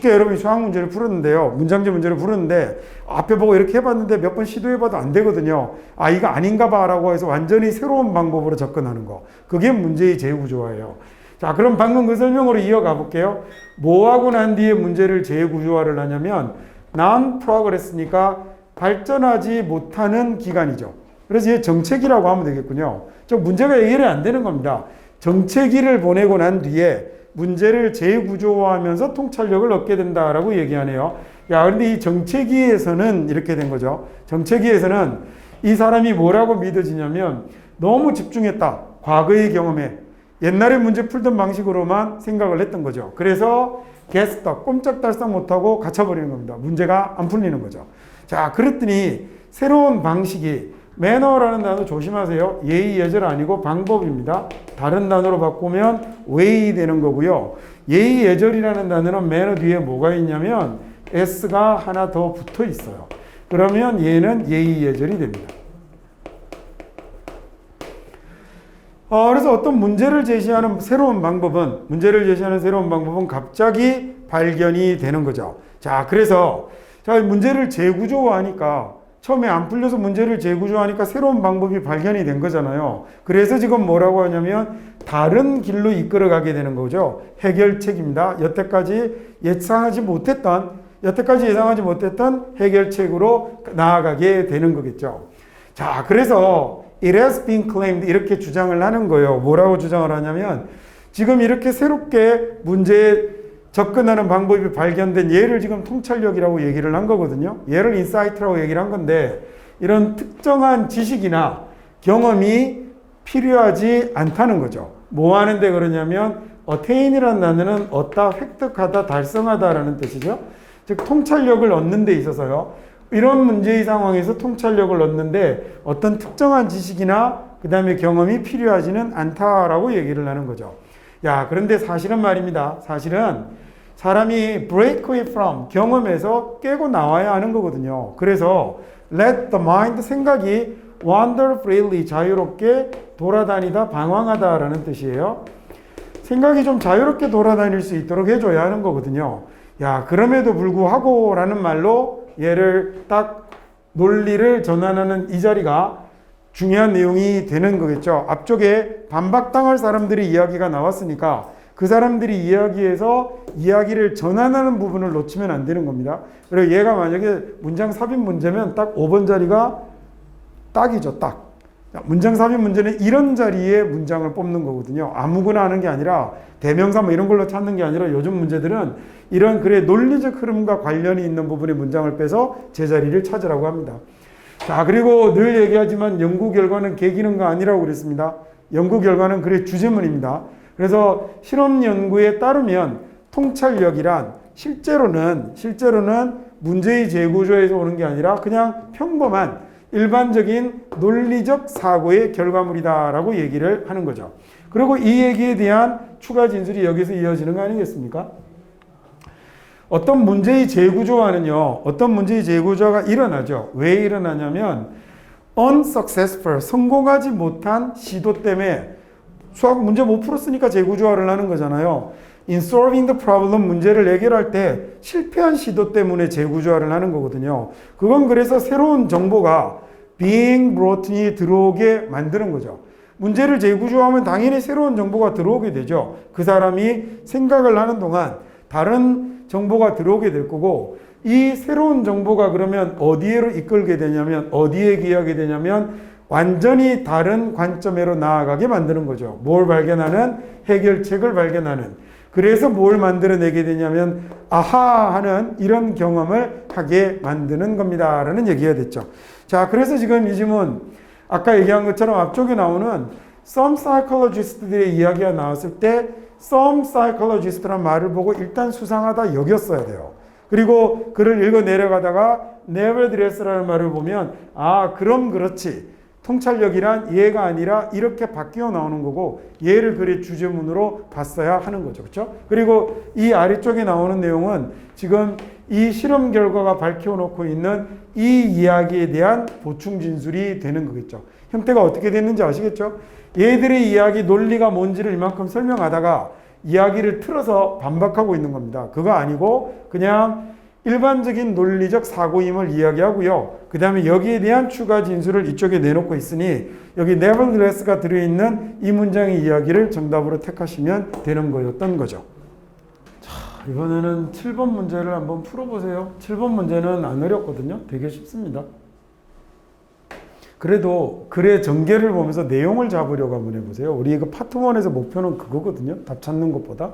여러분이 수학 문제를 풀었는데요. 문장제 문제를 풀었는데 앞에 보고 이렇게 해봤는데 몇 번 시도해봐도 안 되거든요. 아, 이거 아닌가 봐 라고 해서 완전히 새로운 방법으로 접근하는 거. 그게 문제의 재구조화예요. 자, 그럼 방금 그 설명으로 이어가 볼게요. 뭐 하고 난 뒤에 문제를 재구조화를 하냐면 non-progress니까 발전하지 못하는 기간이죠. 그래서 얘 정체기라고 하면 되겠군요. 문제가 해결이 안 되는 겁니다. 정체기를 보내고 난 뒤에 문제를 재구조화하면서 통찰력을 얻게 된다라고 얘기하네요. 야, 그런데 이 정체기에서는 이렇게 된 거죠. 정체기에서는 이 사람이 뭐라고 믿어지냐면 너무 집중했다. 과거의 경험에. 옛날에 문제 풀던 방식으로만 생각을 했던 거죠. 그래서 게스트 꼼짝달싹 못하고 갇혀버리는 겁니다. 문제가 안 풀리는 거죠. 자, 그랬더니 새로운 방식이 매너라는 단어 조심하세요. 예의 예절 아니고 방법입니다. 다른 단어로 바꾸면 way 되는 거고요. 예의 예절이라는 단어는 매너 뒤에 뭐가 있냐면 s가 하나 더 붙어 있어요. 그러면 얘는 예의 예절이 됩니다. 그래서 어떤 문제를 제시하는 새로운 방법은 갑자기 발견이 되는 거죠. 자, 그래서 문제를 재구조화하니까 처음에 안 풀려서 문제를 재구조하니까 새로운 방법이 발견이 된 거잖아요. 그래서 지금 뭐라고 하냐면 다른 길로 이끌어가게 되는 거죠. 해결책입니다. 여태까지 예상하지 못했던 해결책으로 나아가게 되는 거겠죠. 자, 그래서 it has been claimed 이렇게 주장을 하는 거예요. 뭐라고 주장을 하냐면 지금 이렇게 새롭게 문제에 접근하는 방법이 발견된 얘를 지금 통찰력이라고 얘기를 한 거거든요. 얘를 인사이트라고 얘기를 한 건데 이런 특정한 지식이나 경험이 필요하지 않다는 거죠. 뭐 하는데 그러냐면 attain이라는 단어는 얻다, 획득하다, 달성하다라는 뜻이죠. 즉 통찰력을 얻는 데 있어서요. 이런 문제의 상황에서 통찰력을 얻는데 어떤 특정한 지식이나 그 다음에 경험이 필요하지는 않다라고 얘기를 하는 거죠. 야, 그런데 사실은 말입니다. 사실은 사람이 break away from 경험에서 깨고 나와야 하는 거거든요. 그래서 let the mind 생각이 wander freely 자유롭게 돌아다니다 방황하다라는 뜻이에요. 생각이 좀 자유롭게 돌아다닐 수 있도록 해줘야 하는 거거든요. 야, 그럼에도 불구하고 라는 말로 얘를 딱 논리를 전환하는 이 자리가 중요한 내용이 되는 거겠죠. 앞쪽에 반박당할 사람들의 이야기가 나왔으니까 그 사람들이 이야기에서 이야기를 전환하는 부분을 놓치면 안 되는 겁니다. 그리고 얘가 만약에 문장 삽입 문제면 딱 5번 자리가 딱이죠. 딱. 문장 삽입 문제는 이런 자리에 문장을 뽑는 거거든요. 아무거나 하는 게 아니라 대명사 뭐 이런 걸로 찾는 게 아니라 요즘 문제들은 이런 글의 논리적 흐름과 관련이 있는 부분의 문장을 빼서 제자리를 찾으라고 합니다. 자, 그리고 늘 얘기하지만 연구 결과는 계기는가 아니라고 그랬습니다. 연구 결과는 글의 주제문입니다. 그래서 실험 연구에 따르면 통찰력이란 실제로는 문제의 재구조에서 오는 게 아니라 그냥 평범한 일반적인 논리적 사고의 결과물이다라고 얘기를 하는 거죠. 그리고 이 얘기에 대한 추가 진술이 여기서 이어지는 거 아니겠습니까? 어떤 문제의 재구조가 일어나죠. 왜 일어나냐면 unsuccessful, 성공하지 못한 시도 때문에 수학 문제 못 풀었으니까 재구조화를 하는 거잖아요. In solving the problem, 문제를 해결할 때 실패한 시도 때문에 재구조화를 하는 거거든요. 그건 그래서 새로운 정보가 being brought이 들어오게 만드는 거죠. 문제를 재구조하면 당연히 새로운 정보가 들어오게 되죠. 그 사람이 생각을 하는 동안 다른 정보가 들어오게 될 거고, 이 새로운 정보가 그러면 어디에로 이끌게 되냐면, 어디에 기하게 되냐면 완전히 다른 관점으로 나아가게 만드는 거죠. 뭘 발견하는? 해결책을 발견하는. 그래서 뭘 만들어내게 되냐면 아하 하는 이런 경험을 하게 만드는 겁니다 라는 얘기가 됐죠. 자, 그래서 지금 이 지문 아까 얘기한 것처럼 앞쪽에 나오는 some psychologist들의 이야기가 나왔을 때 some psychologist라는 말을 보고 일단 수상하다 여겼어야 돼요. 그리고 글을 읽어 내려가다가 nevertheless라는 말을 보면 아, 그럼 그렇지. 통찰력이란 얘가 아니라 이렇게 바뀌어 나오는 거고 얘를 글의 주제문으로 봤어야 하는 거죠. 그렇죠? 그리고 이 아래쪽에 나오는 내용은 지금 이 실험 결과가 밝혀놓고 있는 이 이야기에 대한 보충 진술이 되는 거겠죠. 형태가 어떻게 됐는지 아시겠죠? 얘들의 이야기 논리가 뭔지를 이만큼 설명하다가 이야기를 틀어서 반박하고 있는 겁니다. 그거 아니고 그냥 일반적인 논리적 사고임을 이야기하고요. 그 다음에 여기에 대한 추가 진술을 이쪽에 내놓고 있으니 여기 nevertheless가 들어있는 이 문장의 이야기를 정답으로 택하시면 되는 거였던 거죠. 자, 이번에는 7번 문제를 한번 풀어보세요. 7번 문제는 안 어렵거든요. 되게 쉽습니다. 그래도 글의 전개를 보면서 내용을 잡으려고 한번 해보세요. 우리 이거 파트 1에서 목표는 그거거든요. 답 찾는 것보다.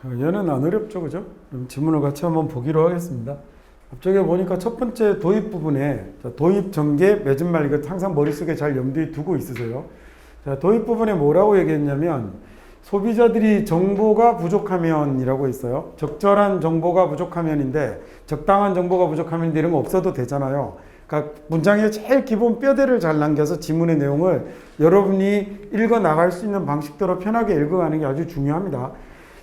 자, 얘는 안 어렵죠, 그죠? 그럼 지문을 같이 한번 보기로 하겠습니다. 앞쪽에 보니까 첫 번째 도입 부분에 자, 도입 전개 맺은 말 이거 항상 머릿속에 잘 염두에 두고 있으세요. 자, 도입 부분에 뭐라고 얘기했냐면 소비자들이 정보가 부족하면이라고 있어요. 적절한 정보가 부족하면인데 적당한 정보가 부족하면인데 이런 거 없어도 되잖아요. 그러니까 문장의 제일 기본 뼈대를 잘 남겨서 지문의 내용을 여러분이 읽어 나갈 수 있는 방식대로 편하게 읽어가는 게 아주 중요합니다.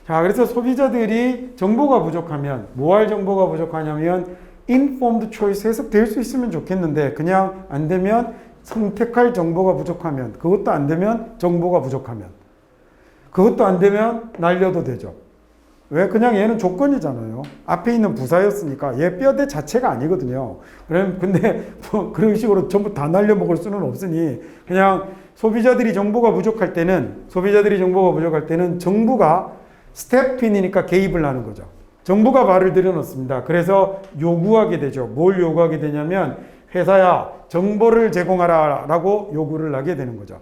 자, 그래서 소비자들이 정보가 부족하면 뭐 할 정보가 부족하냐면 informed choice 해석될 수 있으면 좋겠는데 그냥 안 되면 선택할 정보가 부족하면 그것도 안 되면 정보가 부족하면 그것도 안 되면 날려도 되죠. 왜? 그냥 얘는 조건이잖아요. 앞에 있는 부사였으니까 얘 뼈대 자체가 아니거든요. 근데 뭐 그런 식으로 전부 다 날려먹을 수는 없으니 그냥 소비자들이 정보가 부족할 때는 정부가 스텝핀이니까 개입을 하는 거죠. 정부가 말을 들여놓습니다. 그래서 요구하게 되죠. 뭘 요구하게 되냐면 회사야 정보를 제공하라 라고 요구를 하게 되는 거죠.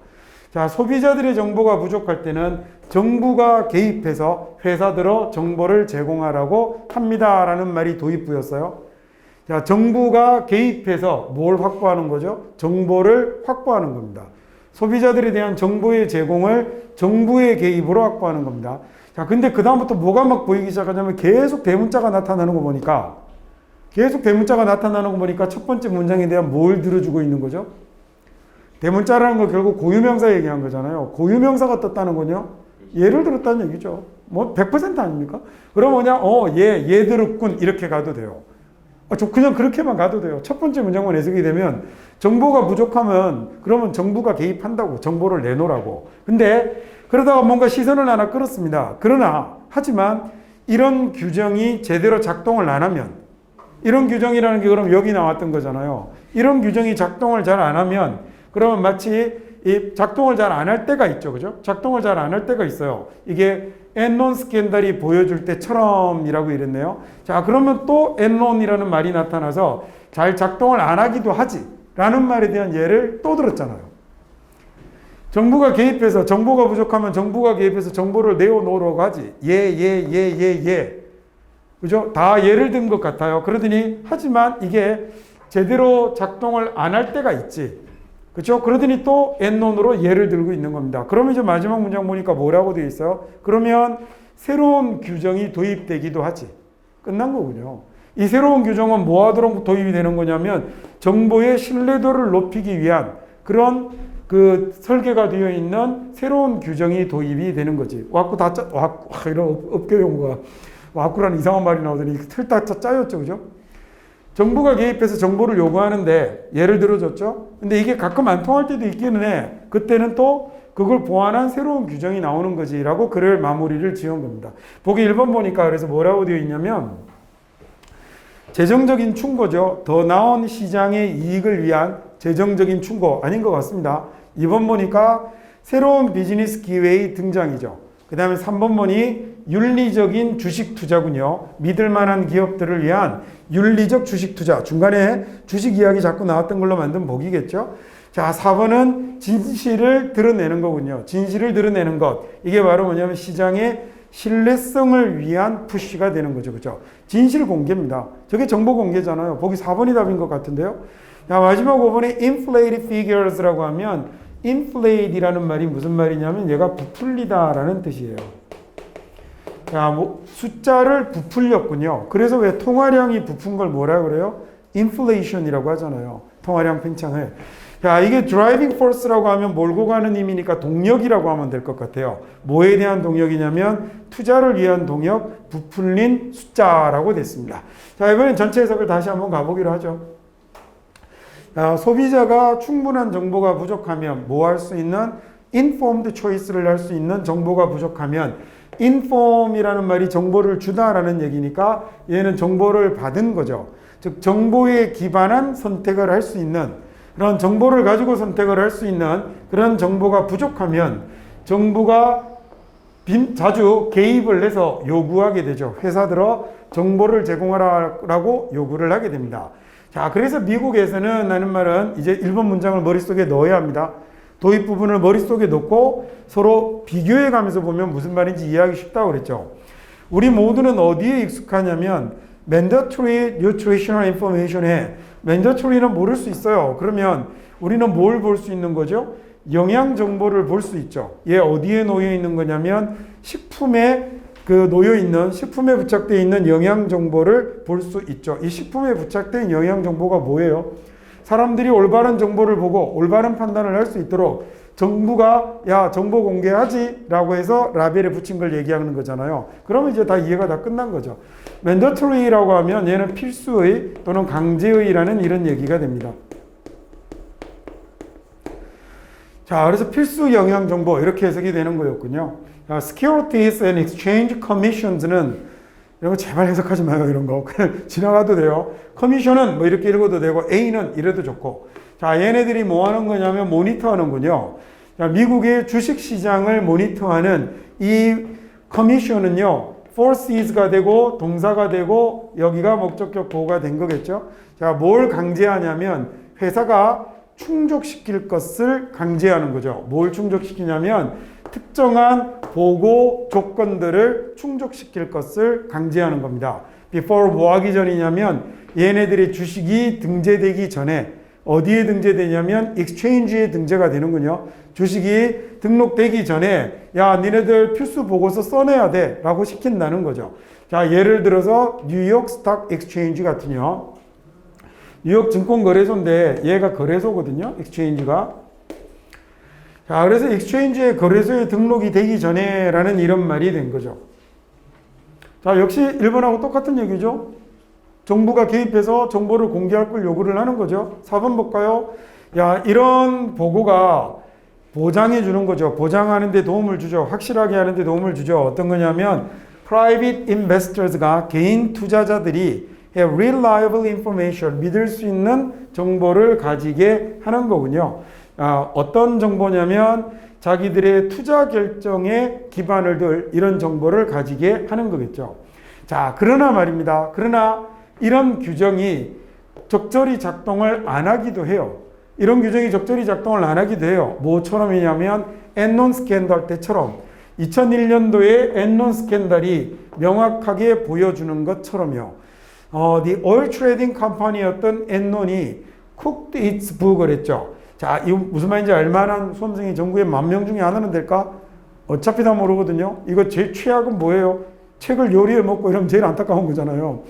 자, 소비자들의 정보가 부족할 때는 정부가 개입해서 회사들어 정보를 제공하라고 합니다라는 말이 도입부였어요. 자, 정부가 개입해서 뭘 확보하는 거죠? 정보를 확보하는 겁니다. 소비자들에 대한 정보의 제공을 정부의 개입으로 확보하는 겁니다. 자, 근데 그다음부터 뭐가 막 보이기 시작하냐면 계속 대문자가 나타나는 거 보니까 첫 번째 문장에 대한 뭘 들어주고 있는 거죠? 대문자라는 거 결국 고유명사 얘기한 거잖아요. 고유명사가 떴다는 건요. 예를 들었다는 얘기죠. 뭐 100% 아닙니까? 그럼 그냥 얘 들었군 이렇게 가도 돼요. 저 그냥 그렇게만 가도 돼요. 첫 번째 문장만 해석이 되면 정보가 부족하면 그러면 정부가 개입한다고 정보를 내놓으라고. 근데 그러다가 뭔가 시선을 하나 끌었습니다. 하지만 이런 규정이 제대로 작동을 안 하면 이런 규정이라는 게 그럼 여기 나왔던 거잖아요. 이런 규정이 작동을 잘 안 하면 그러면 마치 이 작동을 잘 안 할 때가 있죠. 그죠? 작동을 잘 안 할 때가 있어요. 이게 엔론 스캔들이 보여줄 때처럼이라고 이랬네요. 자, 그러면 또 엔론이라는 말이 나타나서 잘 작동을 안 하기도 하지 라는 말에 대한 예를 또 들었잖아요. 정부가 개입해서 정보가 부족하면 정부가 개입해서 정보를 내어놓으라고 하지. 그죠? 다 예를 든 것 같아요. 그러더니 하지만 이게 제대로 작동을 안 할 때가 있지. 그렇죠? 그러더니 또 엔론으로 예를 들고 있는 겁니다. 그러면 이제 마지막 문장 보니까 뭐라고 되어 있어요? 그러면 새로운 규정이 도입되기도 하지. 끝난 거군요. 이 새로운 규정은 뭐 하도록 도입이 되는 거냐면 정보의 신뢰도를 높이기 위한 그런 그 설계가 되어 있는 새로운 규정이 도입이 되는 거지. 이런 업계 용어가 와꾸라는 이상한 말이 나오더니 틀딱 짜였죠. 그죠? 정부가 개입해서 정보를 요구하는데 예를 들어줬죠. 근데 이게 가끔 안 통할 때도 있기는 해. 그때는 또 그걸 보완한 새로운 규정이 나오는 거지라고 글을 마무리를 지은 겁니다. 보기 1번 보니까 그래서 뭐라고 되어 있냐면 재정적인 충고죠. 더 나은 시장의 이익을 위한 재정적인 충고 아닌 것 같습니다. 2번 보니까 새로운 비즈니스 기회의 등장이죠. 그 다음에 3번 보니 윤리적인 주식 투자군요. 믿을 만한 기업들을 위한 윤리적 주식 투자. 중간에 주식 이야기 자꾸 나왔던 걸로 만든 복이겠죠. 자, 4번은 진실을 드러내는 거군요. 진실을 드러내는 것. 이게 바로 뭐냐면 시장의 신뢰성을 위한 푸시가 되는 거죠. 그죠? 진실 공개입니다. 저게 정보 공개잖아요. 보기 4번이 답인 것 같은데요. 자, 마지막 5번에 inflated figures라고 하면 inflate이라는 말이 무슨 말이냐면 얘가 부풀리다라는 뜻이에요. 자, 숫자를 부풀렸군요. 그래서 왜 통화량이 부푼 걸 뭐라 그래요? inflation이라고 하잖아요. 통화량 팽창을. 자, 이게 driving force라고 하면 몰고 가는 힘이니까 동력이라고 하면 될 것 같아요. 뭐에 대한 동력이냐면 투자를 위한 동력, 부풀린 숫자라고 됐습니다. 자, 이번엔 전체 해석을 다시 한번 가보기로 하죠. 자, 소비자가 충분한 정보가 부족하면 뭐 할 수 있는 informed choice를 할 수 있는 정보가 부족하면 inform이라는 말이 정보를 주다라는 얘기니까 얘는 정보를 받은 거죠. 즉 정보에 기반한 선택을 할 수 있는 그런 정보를 가지고 선택을 할 수 있는 그런 정보가 부족하면 정부가 자주 개입을 해서 요구하게 되죠. 회사들어 정보를 제공하라고 요구를 하게 됩니다. 자, 그래서 미국에서는 하는 말은 이제 1번 문장을 머릿속에 넣어야 합니다. 도입 부분을 머릿속에 넣고 서로 비교해 가면서 보면 무슨 말인지 이해하기 쉽다고 그랬죠. 우리 모두는 어디에 익숙하냐면 mandatory nutritional information에 mandatory는 모를 수 있어요. 그러면 우리는 뭘 볼 수 있는 거죠? 영양 정보를 볼 수 있죠. 얘 어디에 놓여 있는 거냐면 식품에 놓여 있는 식품에 부착되어 있는 영양 정보를 볼 수 있죠. 이 식품에 부착된 영양 정보가 뭐예요? 사람들이 올바른 정보를 보고 올바른 판단을 할 수 있도록 정부가 야 정보 공개하지 라고 해서 라벨에 붙인 걸 얘기하는 거잖아요. 그러면 이제 다 이해가 다 끝난 거죠. mandatory라고 하면 얘는 필수의 또는 강제의라는 이런 얘기가 됩니다. 자, 그래서 필수 영양 정보 이렇게 해석이 되는 거였군요. Securities and Exchange Commissions는 이런 거 제발 해석하지 마요. 이런 거 그냥 지나가도 돼요. 커미션은 뭐 이렇게 읽어도 되고 A는 이래도 좋고. 자, 얘네들이 뭐 하는 거냐면 모니터하는군요. 자, 미국의 주식시장을 모니터하는 이 커미션은요. forces가 되고 동사가 되고 여기가 목적격 보호가 된 거겠죠. 자, 뭘 강제하냐면 회사가 충족시킬 것을 강제하는 거죠. 뭘 충족시키냐면 특정한 보고 조건들을 충족시킬 것을 강제하는 겁니다. before 뭐 하기 전이냐면 얘네들의 주식이 등재되기 전에 어디에 등재되냐면 exchange에 등재가 되는군요. 주식이 등록되기 전에 야 니네들 필수 보고서 써내야 돼 라고 시킨다는 거죠. 자, 예를 들어서 뉴욕 스탁 엑스체인지 같은요. 뉴욕 증권거래소인데 얘가 거래소거든요. 엑스체인지가. 자, 그래서 엑스체인지의 거래소에 등록이 되기 전에 라는 이런 말이 된 거죠. 자, 역시 일본하고 똑같은 얘기죠. 정부가 개입해서 정보를 공개할 걸 요구를 하는 거죠. 4번 볼까요? 야, 이런 보고가 보장해 주는 거죠. 보장하는 데 도움을 주죠. 확실하게 하는 데 도움을 주죠. 어떤 거냐면 private investors가 개인 투자자들이 have reliable information, 믿을 수 있는 정보를 가지게 하는 거군요. 어떤 정보냐면 자기들의 투자 결정에 기반을 둘 이런 정보를 가지게 하는 거겠죠. 자, 그러나 말입니다. 그러나 이런 규정이 적절히 작동을 안 하기도 해요. 이런 규정이 적절히 작동을 안 하기도 해요. 뭐처럼이냐면 엔론 스캔들 때처럼 2001년도에 엔론 스캔들이 명확하게 보여주는 것처럼요. The oil trading company였던 엔론이 cooked its book을 했죠. 자, 이거 무슨 말인지 알만한 수험생이 전국에 10,000명 중에 하나는 될까? 어차피 다 모르거든요. 이거 제 최악은 뭐예요? 책을 요리해 먹고 이러면 제일 안타까운 거잖아요.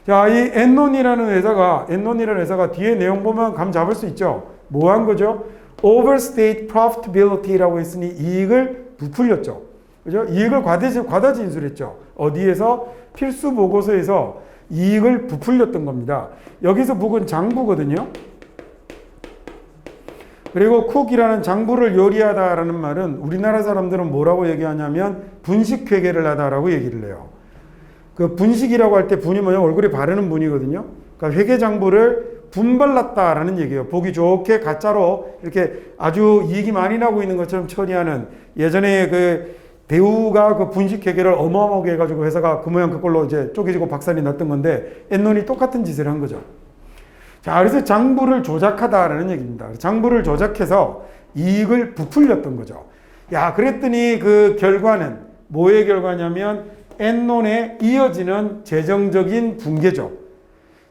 자, 이 엔론이라는 회사가 뒤에 내용 보면 감 잡을 수 있죠. 뭐 한 거죠? Overstate profitability라고 했으니 이익을 부풀렸죠. 그죠? 이익을 과다 진술했죠. 어디에서? 필수 보고서에서 이익을 부풀렸던 겁니다. 여기서 북은 장부거든요. 그리고 쿡이라는 장부를 요리하다라는 말은 우리나라 사람들은 뭐라고 얘기하냐면 분식회계를 하다라고 얘기를 해요. 그 분식이라고 할 때 분이 뭐냐 얼굴에 바르는 분이거든요. 그러니까 회계장부를 분발랐다라는 얘기예요. 보기 좋게 가짜로 이렇게 아주 이익이 많이 나고 있는 것처럼 처리하는 예전에 그 배우가 그 분식회계를 어마어마하게 해가지고 회사가 그 모양 그걸로 이제 쪼개지고 박살이 났던 건데 엔론이 똑같은 짓을 한 거죠. 자, 그래서 장부를 조작하다라는 얘기입니다. 장부를 조작해서 이익을 부풀렸던 거죠. 야, 그랬더니 그 결과는 뭐의 결과냐면 엔론에 이어지는 재정적인 붕괴죠.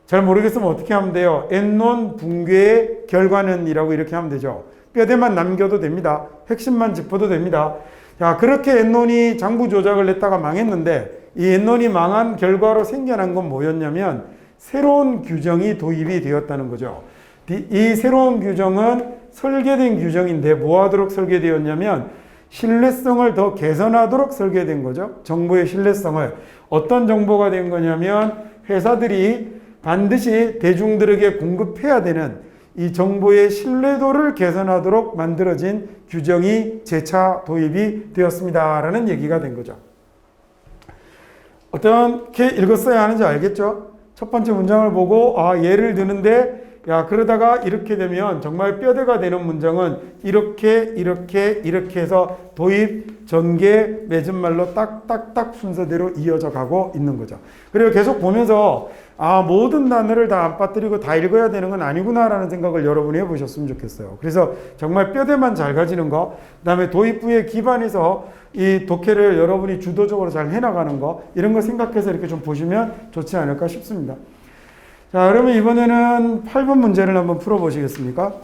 잘 모르겠으면 어떻게 하면 돼요? 엔론 붕괴의 결과는 이라고 이렇게 하면 되죠. 뼈대만 남겨도 됩니다. 핵심만 짚어도 됩니다. 자, 그렇게 엔론이 장부 조작을 했다가 망했는데 이 엔론이 망한 결과로 생겨난 건 뭐였냐면 새로운 규정이 도입이 되었다는 거죠. 이 새로운 규정은 설계된 규정인데 뭐 하도록 설계되었냐면 신뢰성을 더 개선하도록 설계된 거죠. 정보의 신뢰성을. 어떤 정보가 된 거냐면 회사들이 반드시 대중들에게 공급해야 되는 이 정보의 신뢰도를 개선하도록 만들어진 규정이 재차 도입이 되었습니다라는 얘기가 된 거죠. 어떻게 읽었어야 하는지 알겠죠? 첫 번째 문장을 보고 예를 드는데 야, 그러다가 이렇게 되면 정말 뼈대가 되는 문장은 이렇게 해서 도입, 전개, 맺은말로 딱딱딱 순서대로 이어져 가고 있는 거죠. 그리고 계속 보면서 모든 단어를 다 안 빠뜨리고 다 읽어야 되는 건 아니구나라는 생각을 여러분이 해보셨으면 좋겠어요. 그래서 정말 뼈대만 잘 가지는 거, 그 다음에 도입부에 기반해서 이 독해를 여러분이 주도적으로 잘 해나가는 거, 이런 거 생각해서 이렇게 좀 보시면 좋지 않을까 싶습니다. 자, 그러면 이번에는 8번 문제를 한번 풀어보시겠습니까?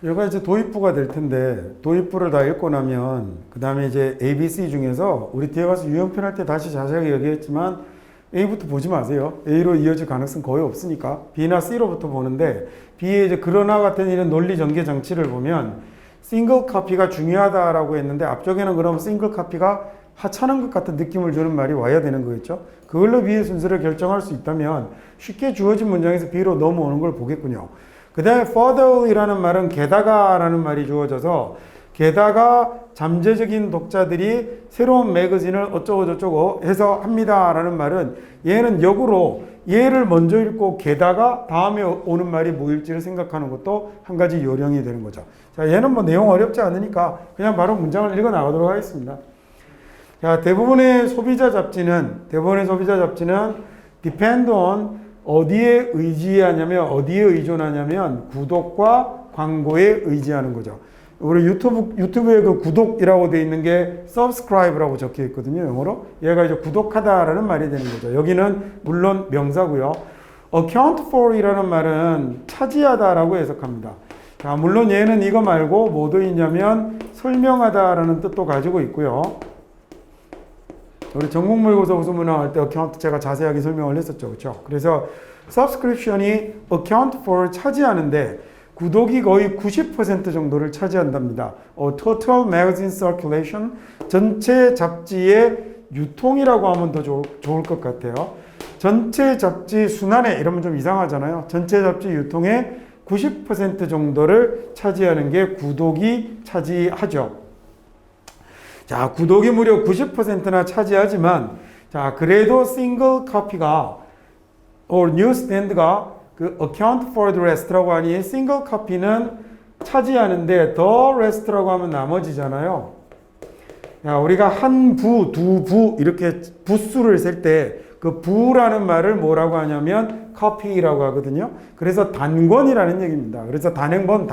여기가 이제 도입부가 될 텐데, 도입부를 다 읽고 나면 그 다음에 이제 ABC 중에서 우리 뒤에 가서 유형편 할 때 다시 자세하게 얘기했지만 A부터 보지 마세요. A로 이어질 가능성 거의 없으니까 B나 C로부터 보는데, B의 이제 그러나 같은 이런 논리 전개 장치를 보면 싱글 카피가 중요하다라고 했는데, 앞쪽에는 그럼 싱글 카피가 하찮은 것 같은 느낌을 주는 말이 와야 되는 거겠죠. 그걸로 B의 순서를 결정할 수 있다면 쉽게 주어진 문장에서 B로 넘어오는 걸 보겠군요. 그 다음에 further이라는 말은 게다가라는 말이 주어져서, 게다가 잠재적인 독자들이 새로운 매거진을 어쩌고저쩌고 해서 합니다라는 말은, 얘는 역으로 얘를 먼저 읽고 게다가 다음에 오는 말이 뭐일지를 생각하는 것도 한 가지 요령이 되는 거죠. 자, 얘는 뭐 내용 어렵지 않으니까 그냥 바로 문장을 읽어 나가도록 하겠습니다. 자, 대부분의 소비자 잡지는 depend on 어디에 의지하냐면, 어디에 의존하냐면 구독과 광고에 의지하는 거죠. 우리 유튜브에 그 구독이라고 되어 있는 게 subscribe라고 적혀 있거든요, 영어로. 얘가 이제 구독하다라는 말이 되는 거죠. 여기는 물론 명사고요. account for이라는 말은 차지하다라고 해석합니다. 자, 물론 얘는 이거 말고 뭐 더 있냐면 설명하다라는 뜻도 가지고 있고요. 우리 전국모의고사 우수문항 할 때 account 제가 자세하게 설명을 했었죠. 그렇죠? 그래서 subscription이 account for 차지하는데, 구독이 거의 90% 정도를 차지한답니다. total magazine circulation, 전체 잡지의 유통이라고 하면 더 좋을 것 같아요. 전체 잡지 순환에, 이러면 좀 이상하잖아요. 전체 잡지 유통의 90% 정도를 차지하는 게 구독이 차지하죠. 자, 구독이 무려 90%나 차지하지만, 자, 그래도 싱글 카피가, 뉴스탠드가 그 account for the rest라고 하니, 싱글 카피는 차지하는데 the rest라고 하면 나머지잖아요. 야, 우리가 한 부, 두 부, 이렇게 부수를 셀 때 그 부라는 말을 뭐라고 하냐면 copy라고 하거든요. 그래서 단권이라는 얘기입니다. 그래서 단권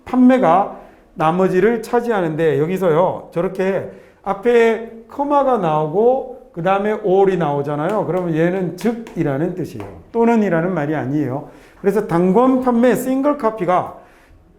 판매가 나머지를 차지하는데, 여기서요, 저렇게 앞에 커마가 나오고 그 다음에 or이 나오잖아요. 그러면 얘는 즉이라는 뜻이에요. 또는 이라는 말이 아니에요. 그래서 단권 판매 싱글 카피가,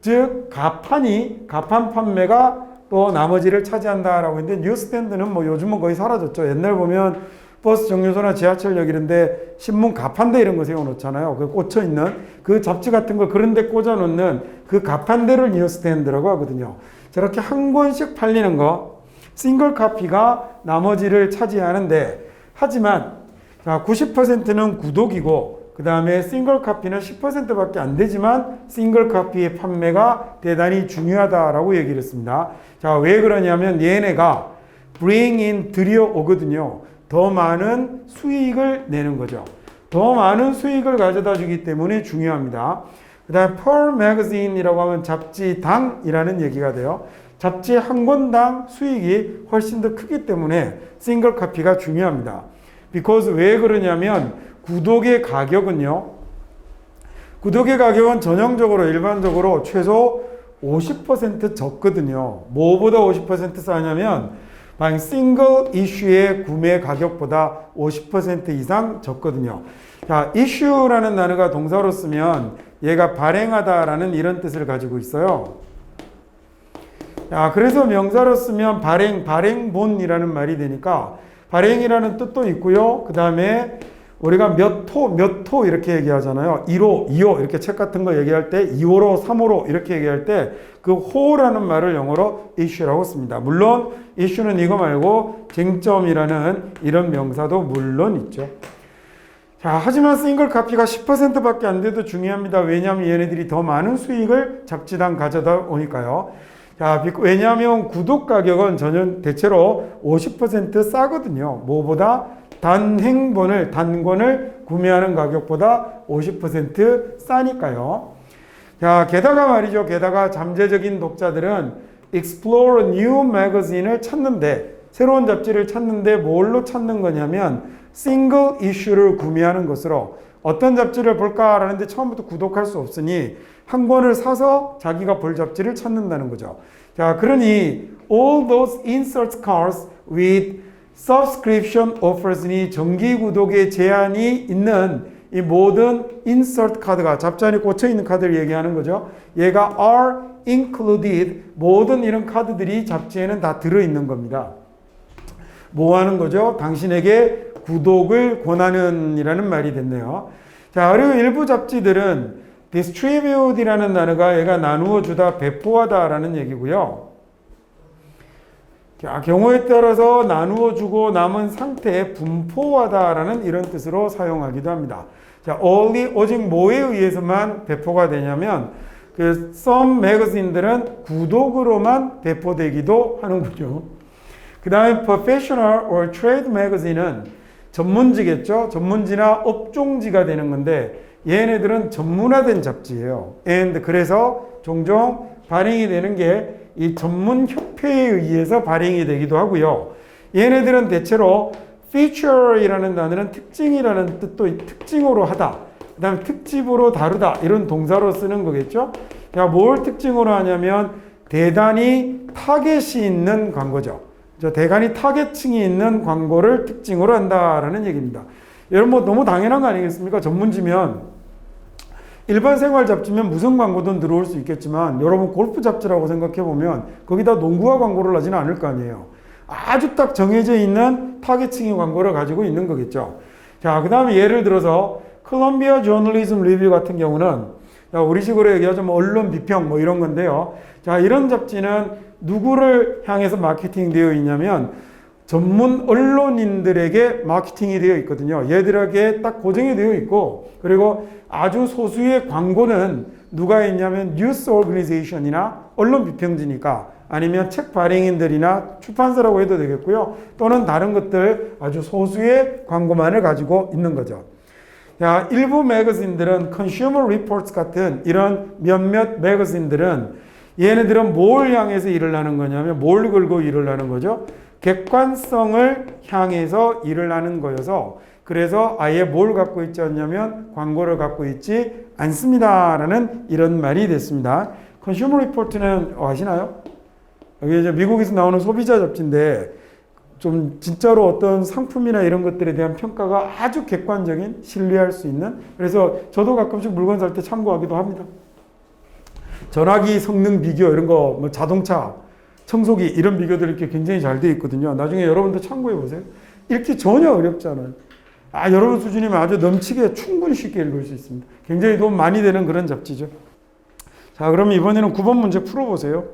즉 가판 판매가 또 나머지를 차지한다라고 했는데, 뉴스탠드는 뭐 요즘은 거의 사라졌죠. 옛날 보면 버스 정류소나 지하철역 이런데 신문 가판대 이런 거 세워놓잖아요. 그 꽂혀있는 그 잡지 같은 거 그런 데 꽂아놓는 그 가판대를 뉴스탠드라고 하거든요. 저렇게 한 권씩 팔리는 거 싱글 카피가 나머지를 차지하는데, 하지만 자, 90%는 구독이고 그 다음에 싱글 카피는 10%밖에 안 되지만 싱글 카피의 판매가 대단히 중요하다라고 얘기를 했습니다. 자, 왜 그러냐면 얘네가 bring in 들여오거든요. 더 많은 수익을 내는 거죠. 더 많은 수익을 가져다 주기 때문에 중요합니다. 그 다음에 per magazine이라고 하면 잡지당이라는 얘기가 돼요. 잡지 한 권당 수익이 훨씬 더 크기 때문에 싱글 카피가 중요합니다. because 왜 그러냐면 구독의 가격은요. 구독의 가격은 전형적으로 일반적으로 최소 50% 적거든요. 뭐보다 50% 싸냐면 만약 싱글 이슈의 구매 가격보다 50% 이상 적거든요. 자, issue라는 단어가 동사로 쓰면 얘가 발행하다라는 이런 뜻을 가지고 있어요. 자, 그래서 명사로 쓰면 발행본이라는 말이 되니까 발행이라는 뜻도 있고요. 그 다음에 우리가 몇 호 이렇게 얘기하잖아요. 1호, 2호 이렇게 책 같은 거 얘기할 때 2호로, 3호로 이렇게 얘기할 때 그 호라는 말을 영어로 issue라고 씁니다. 물론 issue는 이거 말고 쟁점이라는 이런 명사도 물론 있죠. 자, 하지만 싱글 카피가 10%밖에 안 돼도 중요합니다. 왜냐하면 얘네들이 더 많은 수익을 잡지당 가져다 오니까요. 자, 왜냐하면 구독 가격은 대체로 50% 싸거든요. 뭐보다 단권을 구매하는 가격보다 50% 싸니까요. 자, 게다가 잠재적인 독자들은 explore new magazine을 찾는데, 새로운 잡지를 찾는데 뭘로 찾는 거냐면 싱글 이슈를 구매하는 것으로, 어떤 잡지를 볼까라는데 처음부터 구독할 수 없으니 한 권을 사서 자기가 볼 잡지를 찾는다는 거죠. 자, 그러니 all those insert cards with subscription offers니 정기 구독에 제한이 있는 이 모든 insert 카드가 잡지 안에 꽂혀 있는 카드를 얘기하는 거죠. 얘가 are included, 모든 이런 카드들이 잡지에는 다 들어 있는 겁니다. 뭐 하는 거죠? 당신에게 구독을 권하는 이라는 말이 됐네요. 자, 그리고 일부 잡지들은 distribute이라는 단어가 얘가 나누어 주다, 배포하다 라는 얘기고요. 자, 경우에 따라서 나누어 주고 남은 상태에 분포하다 라는 이런 뜻으로 사용하기도 합니다. 자, only, 오직 뭐에 의해서만 배포가 되냐면 그 some magazine들은 구독으로만 배포되기도 하는군요. 그 다음에 professional or trade magazine은 전문지겠죠. 전문지나 업종지가 되는 건데 얘네들은 전문화된 잡지예요. and 그래서 종종 발행이 되는 게 이 전문 협회에 의해서 발행이 되기도 하고요. 얘네들은 대체로 feature이라는 단어는 특징이라는 뜻도, 특징으로 하다, 그 다음에 특집으로 다루다 이런 동사로 쓰는 거겠죠. 자, 뭘 특징으로 하냐면 대단히 타겟이 있는 광고죠. 대단히 타겟층이 있는 광고를 특징으로 한다라는 얘기입니다. 여러분 뭐 너무 당연한 거 아니겠습니까? 전문지면, 일반 생활 잡지면 무슨 광고든 들어올 수 있겠지만 여러분 골프 잡지라고 생각해 보면 거기다 농구화 광고를 하지는 않을 거 아니에요. 아주 딱 정해져 있는 타겟층의 광고를 가지고 있는 거겠죠. 자, 그 다음에 예를 들어서 콜롬비아 저널리즘 리뷰 같은 경우는 우리식으로 얘기하자면 언론 비평 뭐 이런 건데요. 자, 이런 잡지는 누구를 향해서 마케팅되어 있냐면 전문 언론인들에게 마케팅이 되어 있거든요. 얘들에게 딱 고정이 되어 있고, 그리고 아주 소수의 광고는 누가 있냐면 뉴스 오거니제이션이나 언론 비평지니까, 아니면 책 발행인들이나 출판사라고 해도 되겠고요. 또는 다른 것들 아주 소수의 광고만을 가지고 있는 거죠. 자, 일부 매거진들은 컨슈머 리포트 같은 이런 몇몇 매거진들은 얘네들은 뭘 향해서 일을 하는 거냐면 뭘 걸고 일을 하는 거죠? 객관성을 향해서 일을 하는 거여서, 그래서 아예 뭘 갖고 있지 않냐면 광고를 갖고 있지 않습니다라는 이런 말이 됐습니다. 컨슈머 리포트는 아시나요? 여기 이제 미국에서 나오는 소비자 잡지인데 좀 진짜로 어떤 상품이나 이런 것들에 대한 평가가 아주 객관적인, 신뢰할 수 있는, 그래서 저도 가끔씩 물건 살 때 참고하기도 합니다. 전화기 성능 비교 이런 거, 뭐 자동차, 청소기 이런 비교들 이렇게 굉장히 잘 되어 있거든요. 나중에 여러분도 참고해 보세요. 읽기 전혀 어렵지 않아요. 여러분 수준이면 아주 넘치게 충분히 쉽게 읽을 수 있습니다. 굉장히 도움 많이 되는 그런 잡지죠. 자, 그럼 이번에는 9번 문제 풀어보세요.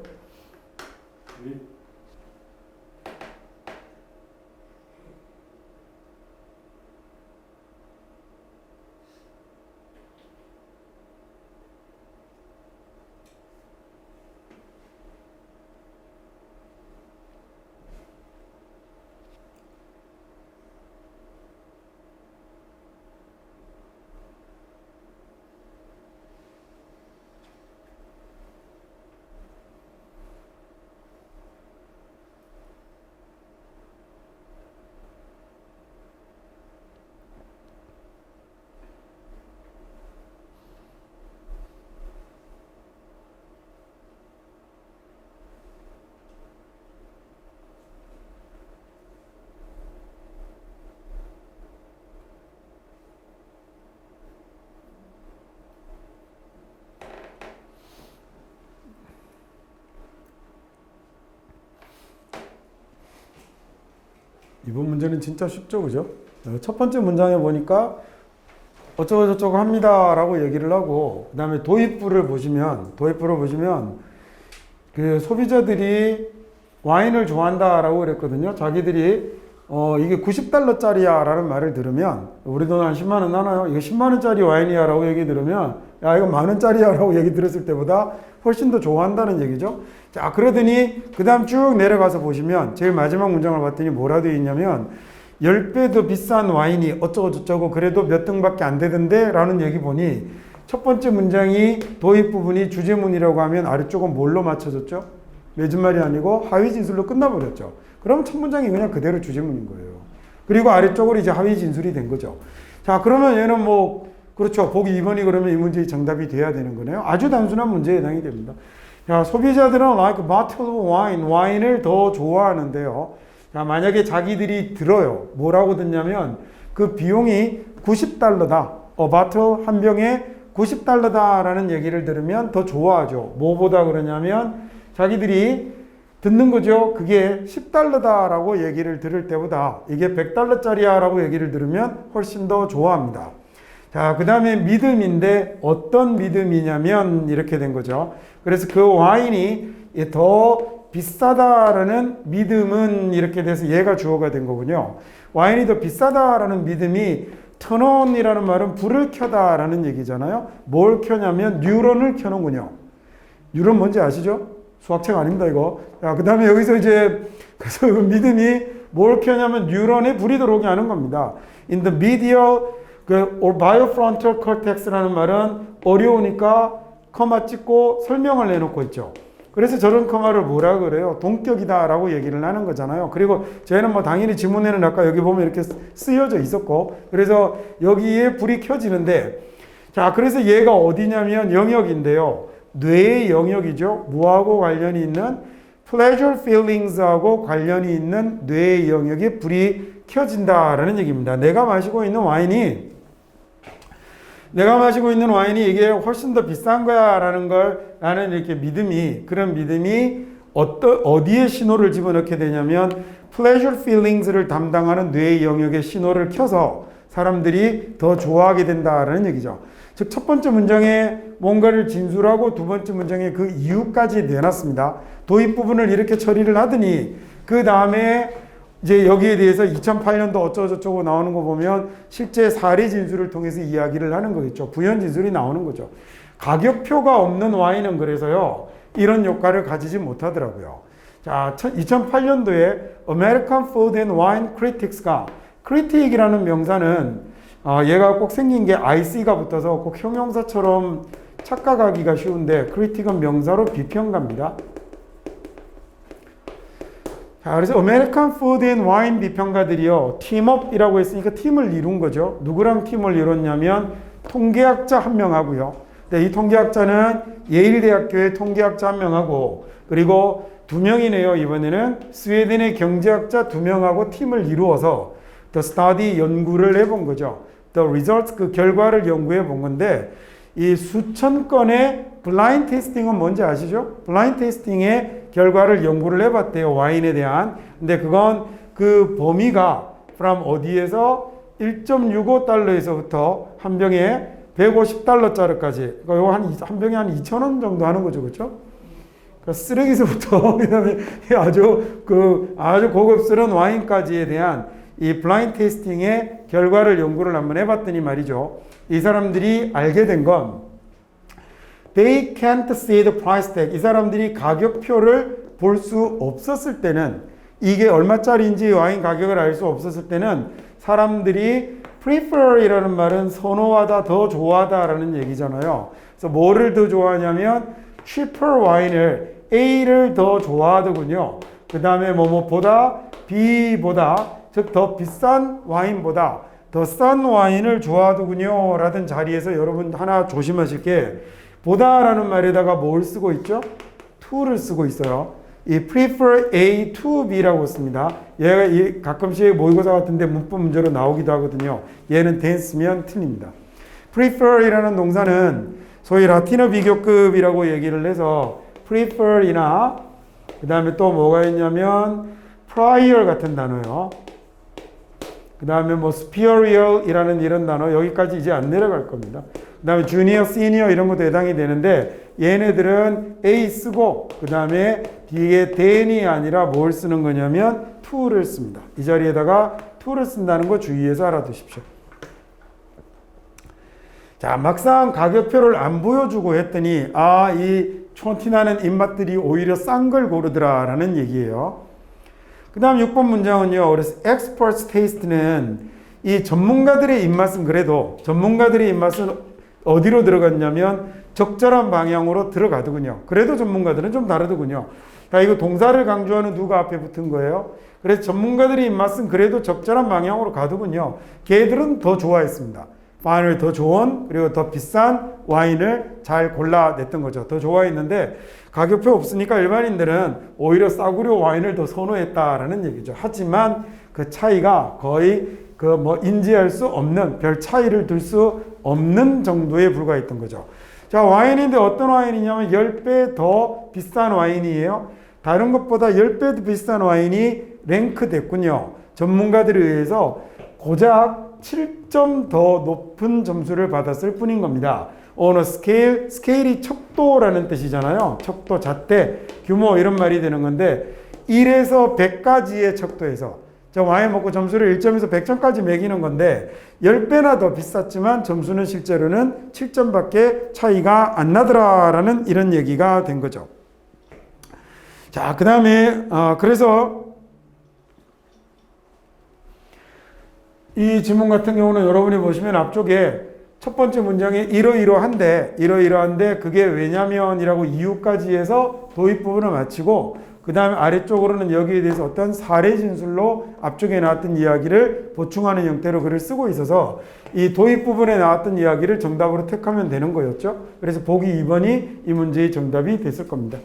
이번 문제는 진짜 쉽죠, 그죠? 첫 번째 문장에 보니까 어쩌고 저쩌고 합니다 라고 얘기를 하고, 그 다음에 도입부를 보시면 그 소비자들이 와인을 좋아한다 라고 그랬거든요. 자기들이 이게 90달러짜리야 라는 말을 들으면, 우리 돈 한 10만원 하나요? 이거 10만원짜리 와인이야 라고 얘기 들으면, 야 이거 만원짜리야 라고 얘기 들었을 때보다 훨씬 더 좋아한다는 얘기죠. 자, 그러더니 그 다음 쭉 내려가서 보시면 제일 마지막 문장을 봤더니 뭐라 되어 있냐면 10배 더 비싼 와인이 어쩌고 저쩌고 그래도 몇 등밖에 안 되던데 라는 얘기 보니, 첫 번째 문장이 도입 부분이 주제문이라고 하면 아래쪽은 뭘로 맞춰졌죠? 매진말이 아니고 하위 진술로 끝나버렸죠. 그럼 첫 문장이 그냥 그대로 주제문인 거예요. 그리고 아래쪽으로 이제 하위 진술이 된 거죠. 자, 그러면 얘는 뭐 그렇죠. 보기 2번이 그러면 이 문제의 정답이 돼야 되는 거네요. 아주 단순한 문제에 해당이 됩니다. 자, 소비자들은 like bottled wine, 와인을 더 좋아하는데요. 자, 만약에 자기들이 들어요. 뭐라고 듣냐면 그 비용이 90달러다. bottle 한 병에 90달러다라는 얘기를 들으면 더 좋아하죠. 뭐보다 그러냐면 자기들이 듣는 거죠. 그게 10달러다라고 얘기를 들을 때보다 이게 100달러짜리야 라고 얘기를 들으면 훨씬 더 좋아합니다. 자, 그 다음에 믿음인데 어떤 믿음이냐면 이렇게 된 거죠. 그래서 그 와인이 더 비싸다라는 믿음은 이렇게 돼서 얘가 주어가 된 거군요. 와인이 더 비싸다라는 믿음이 turn on이라는 말은 불을 켜다라는 얘기잖아요. 뭘 켜냐면 뉴런을 켜는군요. 뉴런 뭔지 아시죠? 수학책 아닙니다, 이거. 자, 그 다음에 여기서 이제, 그래서 그 믿음이 뭘 켜냐면 뉴런에 불이 들어오게 하는 겁니다. In the medial, or biofrontal cortex라는 말은 어려우니까 커마 찍고 설명을 내놓고 있죠. 그래서 저런 커마를 뭐라 그래요? 동격이다라고 얘기를 하는 거잖아요. 그리고 저희는 뭐 당연히 지문에는 아까 여기 보면 이렇게 쓰여져 있었고, 그래서 여기에 불이 켜지는데, 자, 그래서 얘가 어디냐면 영역인데요. 뇌의 영역이죠. 뭐하고 관련이 있는? pleasure feelings하고 관련이 있는 뇌의 영역에 불이 켜진다라는 얘기입니다. 내가 마시고 있는 와인이 이게 훨씬 더 비싼 거야 라는 걸 나는 이렇게 그런 믿음이 어디에 신호를 집어넣게 되냐면 pleasure feelings를 담당하는 뇌의 영역에 신호를 켜서 사람들이 더 좋아하게 된다라는 얘기죠. 즉, 첫 번째 문장에 뭔가를 진술하고 두 번째 문장에 그 이유까지 내놨습니다. 도입 부분을 이렇게 처리를 하더니 그 다음에 이제 여기에 대해서 2008년도 어쩌고저쩌고 나오는 거 보면 실제 사례 진술을 통해서 이야기를 하는 거겠죠. 부연 진술이 나오는 거죠. 가격표가 없는 와인은 그래서요, 이런 효과를 가지지 못하더라고요. 자, 2008년도에 American Food and Wine Critics가, critic이라는 명사는 얘가 꼭 생긴 게 IC가 붙어서 꼭 형용사처럼 착각하기가 쉬운데 critic은 명사로 비평가입니다. 자, 그래서 American Food and Wine 비평가들이요, 팀업이라고 했으니까 팀을 이룬 거죠. 누구랑 팀을 이뤘냐면 통계학자 한 명하고요. 이 통계학자는 예일대학교의 통계학자 한 명하고, 그리고 두 명이네요. 이번에는 스웨덴의 경제학자 두 명하고 팀을 이루어서 The Study 연구를 해본 거죠. The Results, 그 결과를 연구해 본 건데, 이 수천 건의 블라인드 테이스팅은 뭔지 아시죠? 블라인드 테이스팅의 결과를 연구를 해봤대요. 와인에 대한. 근데 그건 그 범위가 from 어디에서 1.65달러에서부터 한 병에 150달러짜리까지. 그러니까 한 병에 한 2,000원 정도 하는 거죠. 그렇죠? 그러니까 쓰레기서부터 그다음에 아주 고급스러운 와인까지에 대한 이 블라인드 테이스팅의 결과를 연구를 한번 해봤더니 말이죠. 이 사람들이 알게 된 건 they can't see the price tag. 이 사람들이 가격표를 볼 수 없었을 때는, 이게 얼마짜리인지 와인 가격을 알 수 없었을 때는 사람들이 prefer이라는 말은 선호하다, 더 좋아하다라는 얘기잖아요. 그래서 뭐를 더 좋아하냐면 cheaper 와인을, A를 더 좋아하더군요. 그 다음에 뭐뭐보다, B보다, 즉 더 비싼 와인보다 더 싼 와인을 좋아하더군요 라던 자리에서 여러분 하나 조심하실 게, 보다라는 말에다가 뭘 쓰고 있죠? to를 쓰고 있어요. 이 prefer A to B라고 씁니다. 얘가 가끔씩 모의고사 같은데 문법 문제로 나오기도 하거든요. 얘는 tense면 틀립니다. prefer이라는 동사는 소위 라틴어 비교급이라고 얘기를 해서 prefer이나 그 다음에 또 뭐가 있냐면 prior 같은 단어요. 그 다음에 뭐 superior이라는 이런 단어 여기까지 이제 안 내려갈 겁니다. 그 다음에 junior, senior 이런 것도 해당이 되는데 얘네들은 A 쓰고 그 다음에 뒤에 then이 아니라 뭘 쓰는 거냐면 to를 씁니다. 이 자리에다가 to를 쓴다는 거 주의해서 알아두십시오. 자, 막상 가격표를 안 보여주고 했더니 이 촌티나는 입맛들이 오히려 싼 걸 고르더라 라는 얘기예요. 그 다음 6번 문장은요. 그래서 experts taste는 이 전문가들의 입맛은 그래도 전문가들의 입맛은 어디로 들어갔냐면 적절한 방향으로 들어가더군요. 그래도 전문가들은 좀 다르더군요. 자, 이거 동사를 강조하는 누가 앞에 붙은 거예요? 그래서 전문가들의 입맛은 그래도 적절한 방향으로 가더군요. 걔들은 더 좋아했습니다. 와인을 더 좋은 그리고 더 비싼 와인을 잘 골라냈던 거죠. 더 좋아했는데 가격표 없으니까 일반인들은 오히려 싸구려 와인을 더 선호했다라는 얘기죠. 하지만 그 차이가 거의 인지할 수 없는 별 차이를 둘 수 없는 정도에 불과했던 거죠. 자, 와인인데 어떤 와인이냐면 10배 더 비싼 와인이에요. 다른 것보다 10배 더 비싼 와인이 랭크 됐군요. 전문가들에 의해서 고작 7점 더 높은 점수를 받았을 뿐인 겁니다. on a scale, 스케일이 척도라는 뜻이잖아요. 척도, 잣대, 규모 이런 말이 되는 건데 1에서 100까지의 척도에서 자, 와인 먹고 점수를 1점에서 100점까지 매기는 건데 10배나 더 비쌌지만 점수는 실제로는 7점밖에 차이가 안 나더라라는 이런 얘기가 된 거죠. 자, 그 다음에 그래서 이 지문 같은 경우는 여러분이 보시면 앞쪽에 첫 번째 문장에 이러이러한데 그게 왜냐면이라고 이유까지 해서 도입 부분을 마치고 그 다음에 아래쪽으로는 여기에 대해서 어떤 사례 진술로 앞쪽에 나왔던 이야기를 보충하는 형태로 글을 쓰고 있어서 이 도입 부분에 나왔던 이야기를 정답으로 택하면 되는 거였죠. 그래서 보기 2번이 이 문제의 정답이 됐을 겁니다.